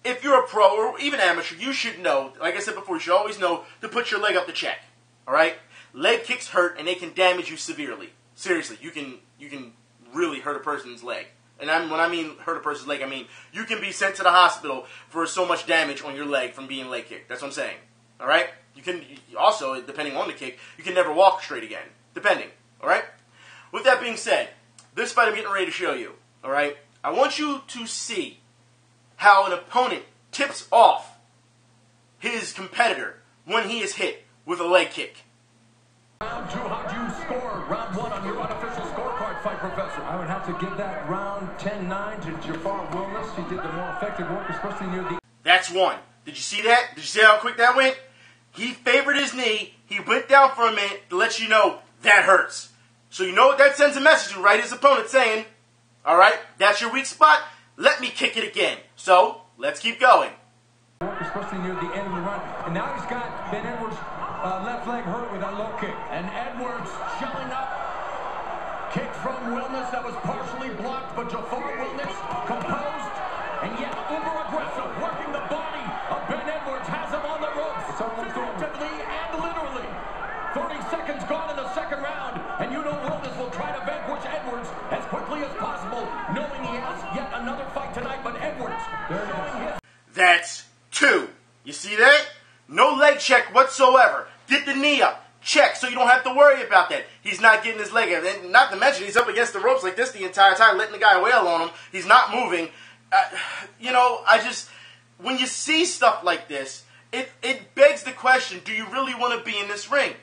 if you're a pro or even amateur, you should know, like I said before, you should always know to put your leg up to check. Alright? leg kicks hurt and they can damage you severely. Seriously, you can really hurt a person's leg. And when I mean hurt a person's leg, I mean you can be sent to the hospital for so much damage on your leg from being leg kicked. That's what I'm saying. All right? You can also, depending on the kick, you can never walk straight again. Depending. All right? With that being said, this fight I'm getting ready to show you. All right? I want you to see how an opponent tips off his competitor when he is hit with a leg kick. Round 2, how'd you score round 1 on your unofficial scorecard fight, Professor? I would have to give that round 10-9 to Jafar Willis. He did the more effective work, especially near the... That's one. Did you see that? Did you see how quick that went? He favored his knee. He went down for a minute to let you know that hurts. So you know what that sends a message to, right? His opponent saying, all right, that's your weak spot. Let me kick it again. So let's keep going. Especially near the end of the round. And now he's got Ben Edwards' left leg hurt with that low kick. And Edwards showing up. Kick from Wilness that was partially blocked, but Jafar Wilness composed and yet uber aggressive, working the body of Ben Edwards, has him on the ropes, figuratively and literally. 30 seconds gone in the second round, and you know Wilness will try to vanquish Edwards as quickly as possible, knowing he has yet another fight tonight, but Edwards showing his... That's 2. You see that? No leg check whatsoever. Get the knee up. Check, so you don't have to worry about that. He's not getting his leg up. And not to mention, he's up against the ropes like this the entire time, letting the guy wail on him. He's not moving. When you see stuff like this, it begs the question, do you really want to be in this ring?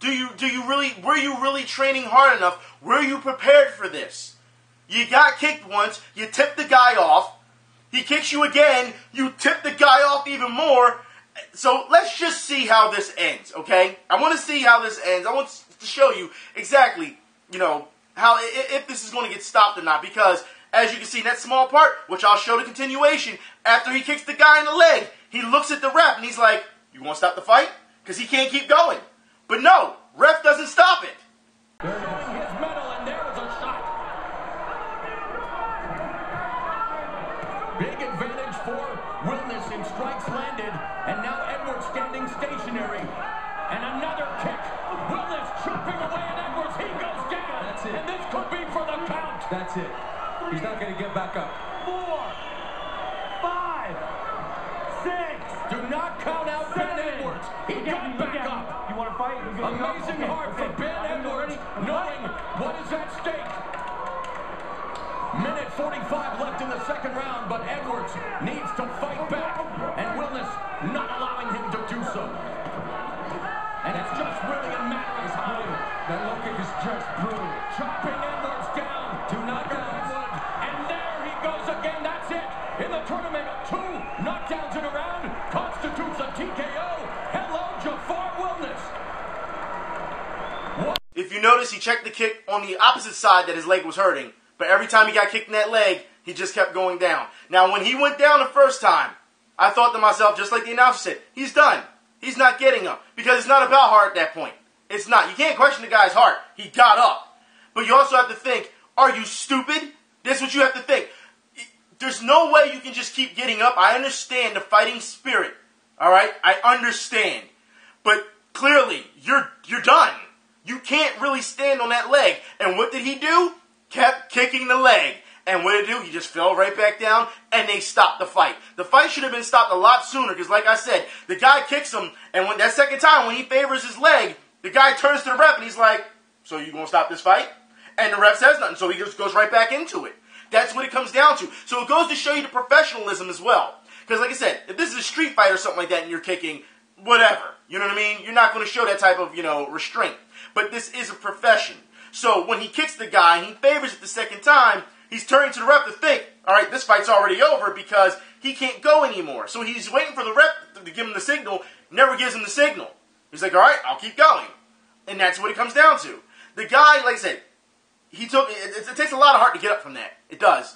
Were you really training hard enough? Were you prepared for this? You got kicked once, you tipped the guy off. He kicks you again, you tip the guy off even more. So let's just see how this ends, okay? I want to see how this ends. I want to show you exactly, how if this is going to get stopped or not. Because, as you can see in that small part, which I'll show the continuation, after he kicks the guy in the leg, he looks at the ref and he's like, you want to stop the fight? Because he can't keep going. But no, ref doesn't stop it. Showing his medal, and there was a shot. Big advantage for Wilness in strikes landed, and now Edwards standing stationary. And another kick. Wilness chopping away at Edwards. He goes down. That's it. And this could be for the count. That's it. He's not going to get back up. 4, 5, 6. Do not count out Ben Edwards. He got back up. You want to fight? Amazing heart for Ben Edwards, knowing what is at stake. Minute 45 left in the second round, but Edwards needs to fight back, and Wilness not allowing him to do so. And it's just really a matter of time. That low kick is just brutal. Chopping Edwards down to knock out Edwards, and there he goes again. That's it. In the tournament, 2 knockdowns in a round constitutes a TKO. Hello, Jafar Wilness. If you notice, he checked the kick on the opposite side that his leg was hurting. But every time he got kicked in that leg, he just kept going down. Now, when he went down the first time, I thought to myself, just like the announcer said, he's done. He's not getting up. Because it's not about heart at that point. It's not. You can't question the guy's heart. He got up. But you also have to think, are you stupid? That's what you have to think. There's no way you can just keep getting up. I understand the fighting spirit. All right? I understand. But clearly, you're done. You can't really stand on that leg. And what did he do? Kept kicking the leg. And what did he do? He just fell right back down, and they stopped the fight. The fight should have been stopped a lot sooner, because like I said, the guy kicks him, and when that second time, when he favors his leg, the guy turns to the ref, and he's like, so you gonna stop this fight? And the ref says nothing, so he just goes right back into it. That's what it comes down to. So it goes to show you the professionalism as well. Because like I said, if this is a street fight or something like that, and you're kicking, whatever, you know what I mean? You're not going to show that type of, restraint. But this is a profession. So when he kicks the guy, and he favors it the second time, he's turning to the ref to think, all right, this fight's already over because he can't go anymore. So he's waiting for the ref to give him the signal, never gives him the signal. He's like, all right, I'll keep going. And that's what it comes down to. The guy, like I said, it takes a lot of heart to get up from that. It does.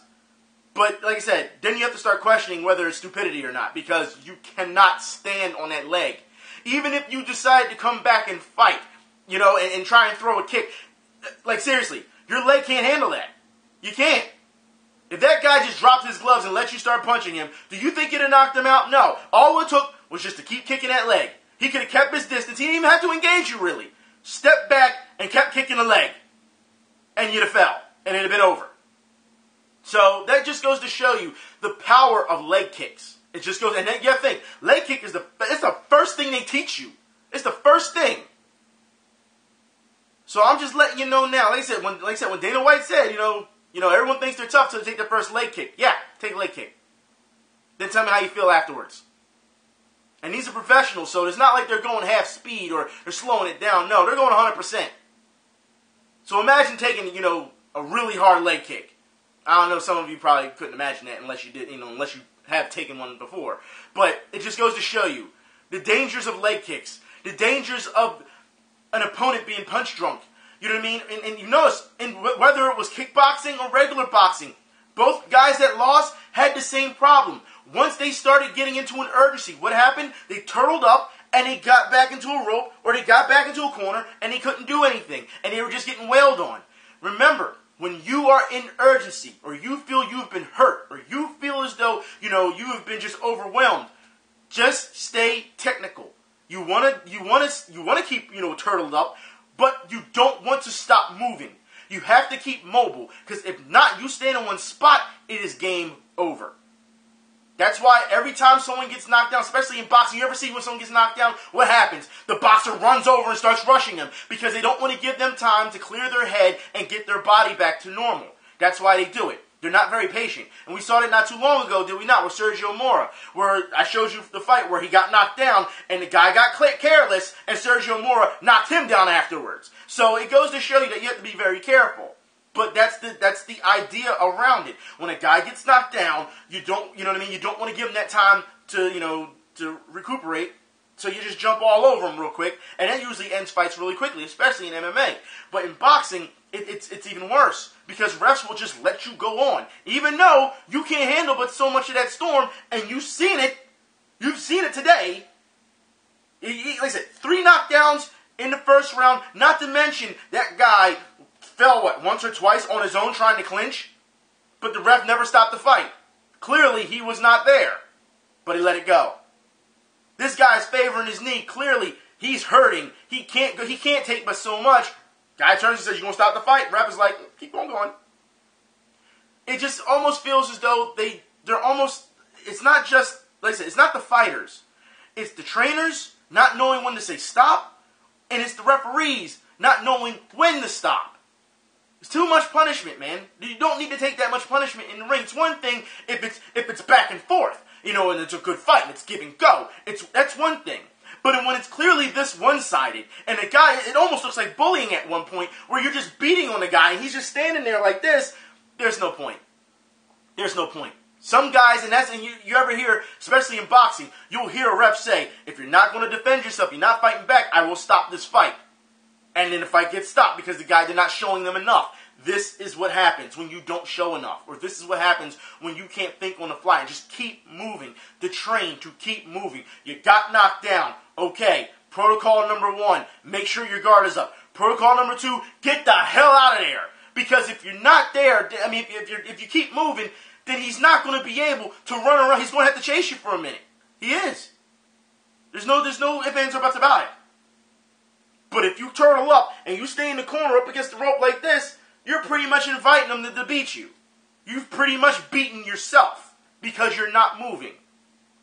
But like I said, then you have to start questioning whether it's stupidity or not, because you cannot stand on that leg. Even if you decide to come back and fight, and try and throw a kick, like seriously, your leg can't handle that. You can't. If that guy just dropped his gloves and let you start punching him, do you think it'd have knocked him out? No. All it took was just to keep kicking that leg. He could have kept his distance. He didn't even have to engage you, really. stepped back and kept kicking the leg, and you'd have fell, and it'd have been over. So that just goes to show you the power of leg kicks. It just goes, and then you have to think, leg kick is it's the first thing they teach you. It's the first thing. So I'm just letting you know now. Like I said, when Dana White said, everyone thinks they're tough to take their first leg kick. Yeah, take a leg kick. Then tell me how you feel afterwards. And these are professionals, so it's not like they're going half speed or they're slowing it down. No, they're going 100%. So imagine taking, a really hard leg kick. I don't know, some of you probably couldn't imagine that unless you have taken one before. But it just goes to show you the dangers of leg kicks, the dangers of an opponent being punch drunk. You know what I mean? And you notice, whether it was kickboxing or regular boxing, both guys that lost had the same problem. Once they started getting into an urgency, what happened? They turtled up and they got back into a rope or they got back into a corner and they couldn't do anything. And they were just getting wailed on. Remember, when you are in urgency or you feel you've been hurt or you feel as though, you have been just overwhelmed, just stay technical. You want to keep, turtled up, but you don't want to stop moving. You have to keep mobile, because if not, you stand in one spot, it is game over. That's why every time someone gets knocked down, especially in boxing, you ever see when someone gets knocked down, what happens? The boxer runs over and starts rushing them because they don't want to give them time to clear their head and get their body back to normal. That's why they do it. They're not very patient. And we saw that not too long ago, did we not, with Sergio Mora, where I showed you the fight where he got knocked down and the guy got careless and Sergio Mora knocked him down afterwards. So it goes to show you that you have to be very careful. But that's the idea around it. When a guy gets knocked down, you don't want to give him that time to recuperate. So you just jump all over him real quick, and that usually ends fights really quickly, especially in MMA. But in boxing, it's even worse, because refs will just let you go on, even though you can't handle but so much of that storm, and you've seen it today. Like I said, 3 knockdowns in the first round, not to mention that guy fell, once or twice on his own trying to clinch? But the ref never stopped the fight. Clearly, he was not there. But he let it go. This guy's favoring his knee. Clearly, he's hurting. He can't take but so much. Guy turns and says, "You gonna stop the fight?" Ref is like, "Keep on going." It just almost feels as though they're almost, it's not just, like I said, it's not the fighters. It's the trainers not knowing when to say stop, and it's the referees not knowing when to stop. It's too much punishment, man. You don't need to take that much punishment in the ring. It's one thing if it's back and forth, and it's a good fight and it's give and go. That's one thing. But when it's clearly this one-sided, and the guy, it almost looks like bullying at one point, where you're just beating on the guy and he's just standing there like this, there's no point. There's no point. Some guys, and you ever hear, especially in boxing, you'll hear a ref say, "If you're not going to defend yourself, you're not fighting back, I will stop this fight." And then the fight gets stopped because the guy did not showing them enough. This is what happens when you don't show enough. Or this is what happens when you can't think on the fly. And just keep moving. The train to keep moving. You got knocked down. Okay. Protocol number 1, make sure your guard is up. Protocol number 2, get the hell out of there. Because if you're not there, if you keep moving, then he's not going to be able to run around. He's going to have to chase you for a minute. He is. There's no ifs, ands, or buts about it. But if you turtle up and you stay in the corner up against the rope like this, you're pretty much inviting them to beat you. You've pretty much beaten yourself because you're not moving.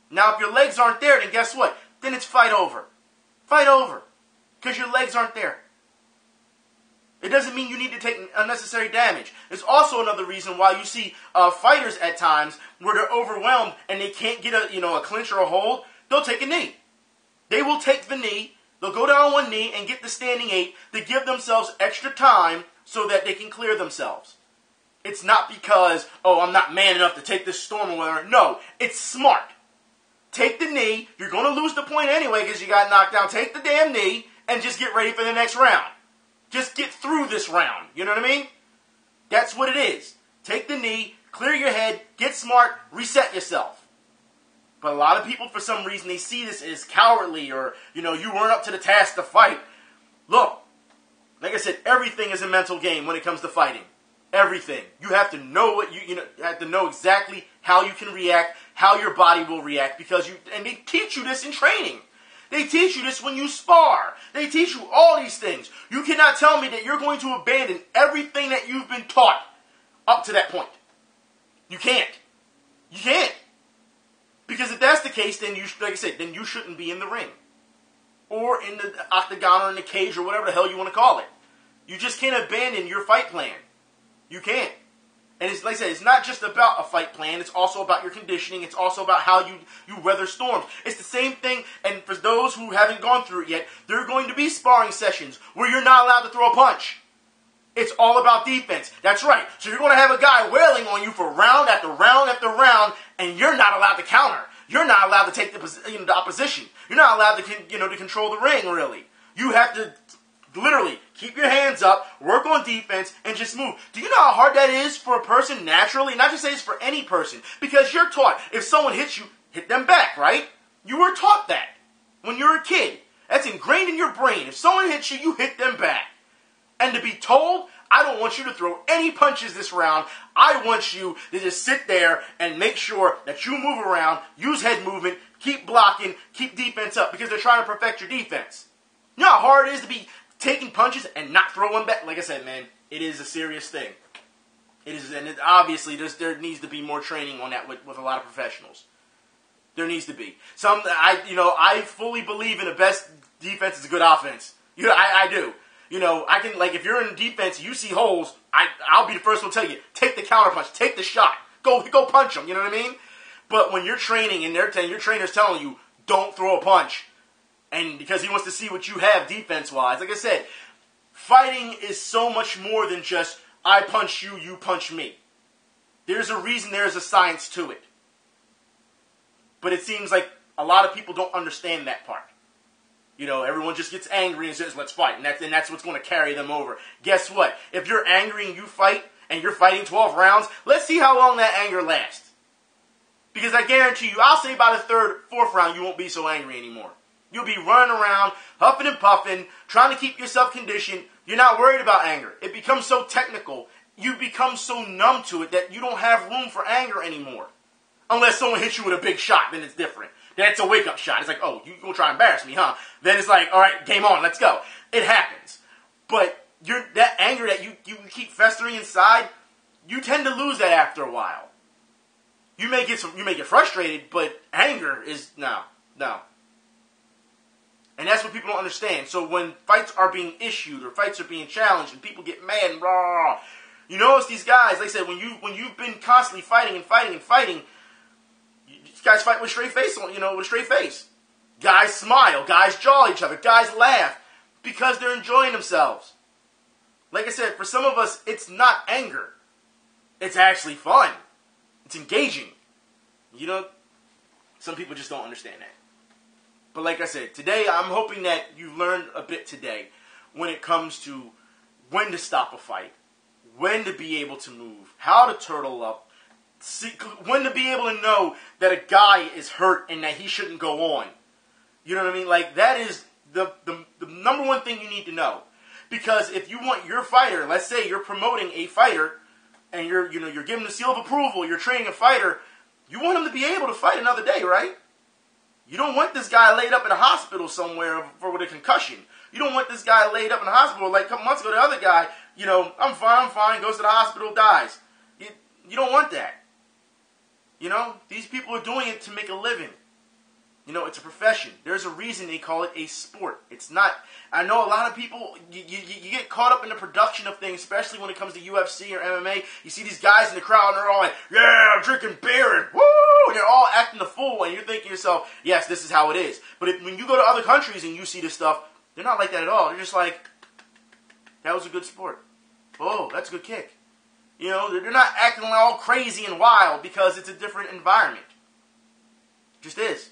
Now, if your legs aren't there, then guess what? Then it's fight over. Fight over. Because your legs aren't there. It doesn't mean you need to take unnecessary damage. There's also another reason why you see fighters at times where they're overwhelmed and they can't get a clinch or a hold. They'll take a knee. They will take the knee. They'll go down on one knee and get the standing 8 to give themselves extra time so that they can clear themselves. It's not because, I'm not man enough to take this storm or whatever. No, it's smart. Take the knee. You're going to lose the point anyway because you got knocked down. Take the damn knee and just get ready for the next round. Just get through this round. You know what I mean? That's what it is. Take the knee, clear your head, get smart, reset yourself. But a lot of people, for some reason, they see this as cowardly or, you weren't up to the task to fight. Look, like I said, everything is a mental game when it comes to fighting. Everything. You have to know what you have to know exactly how you can react, how your body will react, and they teach you this in training. They teach you this when you spar. They teach you all these things. You cannot tell me that you're going to abandon everything that you've been taught up to that point. You can't. You can't. Because if that's the case, then like I said, then you shouldn't be in the ring. Or in the octagon or in the cage or whatever the hell you want to call it. You just can't abandon your fight plan. You can't. And it's like I said, it's not just about a fight plan. It's also about your conditioning. It's also about how you weather storms. It's the same thing, and for those who haven't gone through it yet, there are going to be sparring sessions where you're not allowed to throw a punch. It's all about defense. That's right. So you're going to have a guy wailing on you for round after round after round, and you're not allowed to counter. You're not allowed to take the opposition. You're not allowed to control the ring, really. You have to literally keep your hands up, work on defense, and just move. Do you know how hard that is for a person naturally? Not just say it's for any person. Because you're taught, if someone hits you, hit them back, right? You were taught that when you were a kid. That's ingrained in your brain. If someone hits you, you hit them back. And to be told, I don't want you to throw any punches this round. I want you to just sit there and make sure that you move around, use head movement, keep blocking, keep defense up, because they're trying to perfect your defense. You know how hard it is to be taking punches and not throwing back? Like I said, man, it is a serious thing. It is, and obviously there needs to be more training on that with a lot of professionals. There needs to be. I fully believe in the best defense is a good offense. I do. I can, like, if you're in defense, you see holes, I'll be the first one to tell you, take the counter punch, take the shot, go punch them, you know what I mean? But when you're training and your trainer's telling you, don't throw a punch, and because he wants to see what you have defense-wise, like I said, fighting is so much more than just, I punch you, you punch me. There's a reason, there's a science to it. But it seems like a lot of people don't understand that part. Everyone just gets angry and says, let's fight. And that's what's going to carry them over. Guess what? If you're angry and you fight, and you're fighting 12 rounds, let's see how long that anger lasts. Because I guarantee you, I'll say by the third, fourth round, you won't be so angry anymore. You'll be running around, huffing and puffing, trying to keep yourself conditioned. You're not worried about anger. It becomes so technical. You become so numb to it that you don't have room for anger anymore. Unless someone hits you with a big shot, then it's different. That's a wake-up shot. It's like, oh, you're going to try to embarrass me, huh? Then it's like, all right, game on, let's go. It happens. But that anger that you keep festering inside, you tend to lose that after a while. You may get frustrated, but anger is, no. And that's what people don't understand. So when fights are being issued or fights are being challenged and people get mad and rah, you notice these guys, like I said, when you've been constantly fighting, these guys fight with a straight face, with a straight face. Guys smile, guys jaw each other, guys laugh because they're enjoying themselves. Like I said, for some of us, it's not anger. It's actually fun. It's engaging. Some people just don't understand that. But like I said, today I'm hoping that you've learned a bit today when it comes to when to stop a fight, when to be able to move, how to turtle up, when to be able to know that a guy is hurt and that he shouldn't go on. You know what I mean? Like, that is the number one thing you need to know. Because if you want your fighter, let's say you're promoting a fighter and you're giving the seal of approval, you're training a fighter, you want him to be able to fight another day, right? You don't want this guy laid up in a hospital somewhere with a concussion. You don't want this guy laid up in a hospital like a couple months ago. The other guy, I'm fine, goes to the hospital, dies. You don't want that. These people are doing it to make a living. It's a profession. There's a reason they call it a sport. It's not. I know a lot of people, you get caught up in the production of things, especially when it comes to UFC or MMA. You see these guys in the crowd and they're all like, yeah, I'm drinking beer and woo! And they're all acting the fool and you're thinking to yourself, yes, this is how it is. But when you go to other countries and you see this stuff, they're not like that at all. They're just like, that was a good sport. Oh, that's a good kick. They're not acting all crazy and wild because it's a different environment. It just is.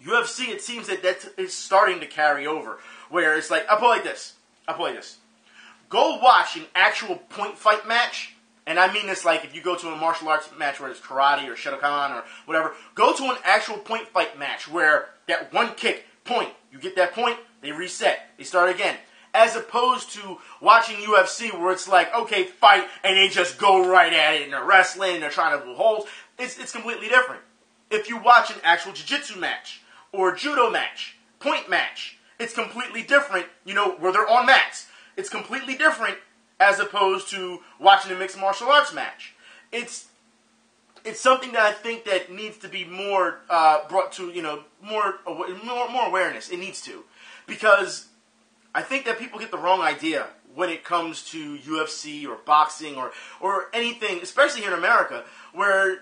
UFC, it seems that is starting to carry over. Where it's like, I'll put it like this. Go watch an actual point fight match. And I mean this like if you go to a martial arts match where it's karate or Shotokan or whatever. Go to an actual point fight match where that one kick, point. You get that point, they reset. They start again. As opposed to watching UFC where it's like, okay, fight, and they just go right at it, and they're wrestling, and they're trying to do holds. It's completely different. If you watch an actual jiu-jitsu match, or a judo match, point match. It's completely different, you know, where they're on mats. It's completely different as opposed to watching a mixed martial arts match. It's something that I think that needs to be more brought to, you know, more awareness. It needs to. Because I think that people get the wrong idea when it comes to UFC or boxing or anything, especially here in America, where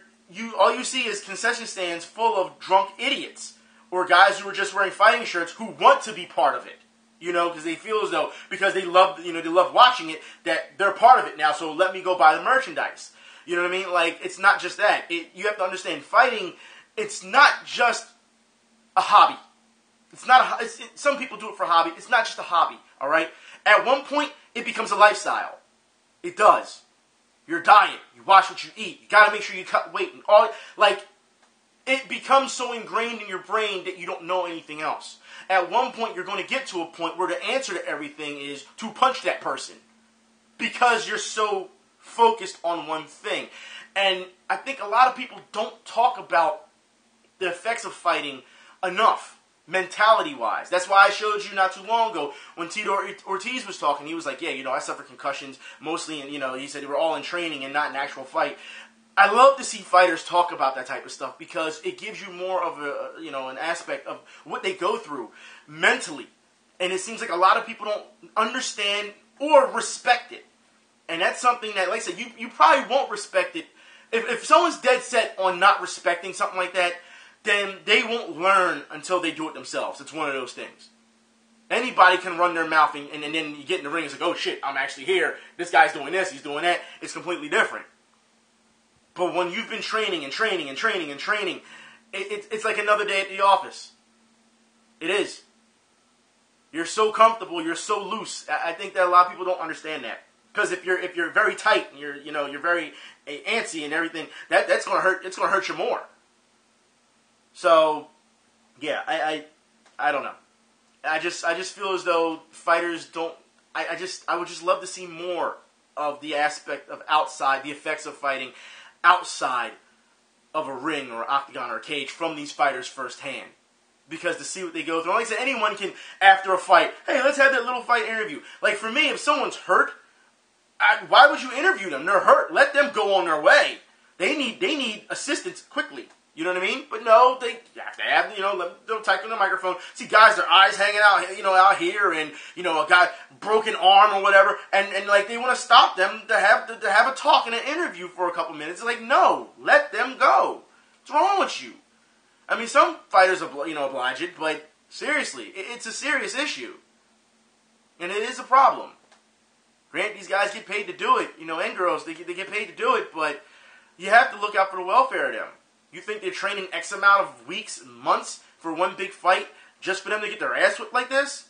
all you see is concession stands full of drunk idiots or guys who are just wearing fighting shirts who want to be part of it. You know, because they feel as though, because they love watching it, that they're part of it now, so let me go buy the merchandise. You know what I mean? Like, it's not just that. You have to understand, fighting, it's not just a hobby. Some people do it for a hobby. It's not just a hobby, all right? At one point, it becomes a lifestyle. It does. Your diet, you watch what you eat, you got to make sure you cut weight, and all, like, it becomes so ingrained in your brain that you don't know anything else. At one point, you're going to get to a point where the answer to everything is to punch that person because you're so focused on one thing. And I think a lot of people don't talk about the effects of fighting enough, mentality-wise. That's why I showed you not too long ago when Tito Ortiz was talking. He was like, yeah, you know, I suffered concussions mostly, and, you know, he said they were all in training and not an actual fight. I love to see fighters talk about that type of stuff because it gives you more of a, you know, an aspect of what they go through mentally. And it seems like a lot of people don't understand or respect it. And that's something that, like I said, you probably won't respect it. If someone's dead set on not respecting something like that, then they won't learn until they do it themselves. It's one of those things. Anybody can run their mouth and then you get in the ring and it's like, oh shit, I'm actually here. This guy's doing this, he's doing that. It's completely different. But when you've been training and training and training and training, it's like another day at the office. It is. You're so comfortable, you're so loose. I think that a lot of people don't understand that. Because if you're very tight and you're very antsy and everything, that's gonna hurt. It's gonna hurt you more. So, yeah, I don't know. I just feel as though fighters don't. I would just love to see more of the aspect of outside, the effects of fighting outside of a ring or octagon or a cage from these fighters firsthand. Because to see what they go through. Like I said, anyone can, after a fight, hey, let's have that little fight interview. Like for me, if someone's hurt, why would you interview them? They're hurt. Let them go on their way. They need assistance quickly. You know what I mean? But no, they have to have, they'll type in the microphone. See guys, their eyes hanging out, out here, and, a guy, broken arm or whatever, and like, they want to stop them to have a talk in an interview for a couple minutes. It's like, no, let them go. What's wrong with you? I mean, some fighters, oblige it, but seriously, it's a serious issue. And it is a problem. Granted, these guys get paid to do it, and girls, they get paid to do it, but you have to look out for the welfare of them. You think they're training X amount of weeks, months for one big fight just for them to get their ass whipped like this?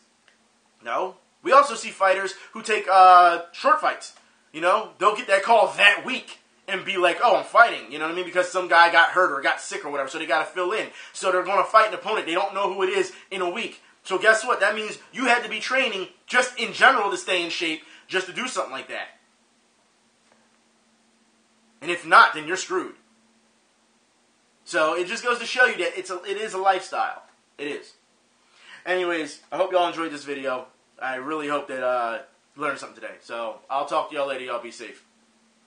No. We also see fighters who take short fights. They'll get that call that week and be like, oh, I'm fighting. You know what I mean? Because some guy got hurt or got sick or whatever, so they got to fill in. So they're going to fight an opponent. They don't know who it is in a week. So guess what? That means you had to be training just in general to stay in shape just to do something like that. And if not, then you're screwed. So it just goes to show you that it is a lifestyle. It is. Anyways, I hope y'all enjoyed this video. I really hope that you learned something today. So I'll talk to y'all later. Y'all be safe.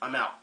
I'm out.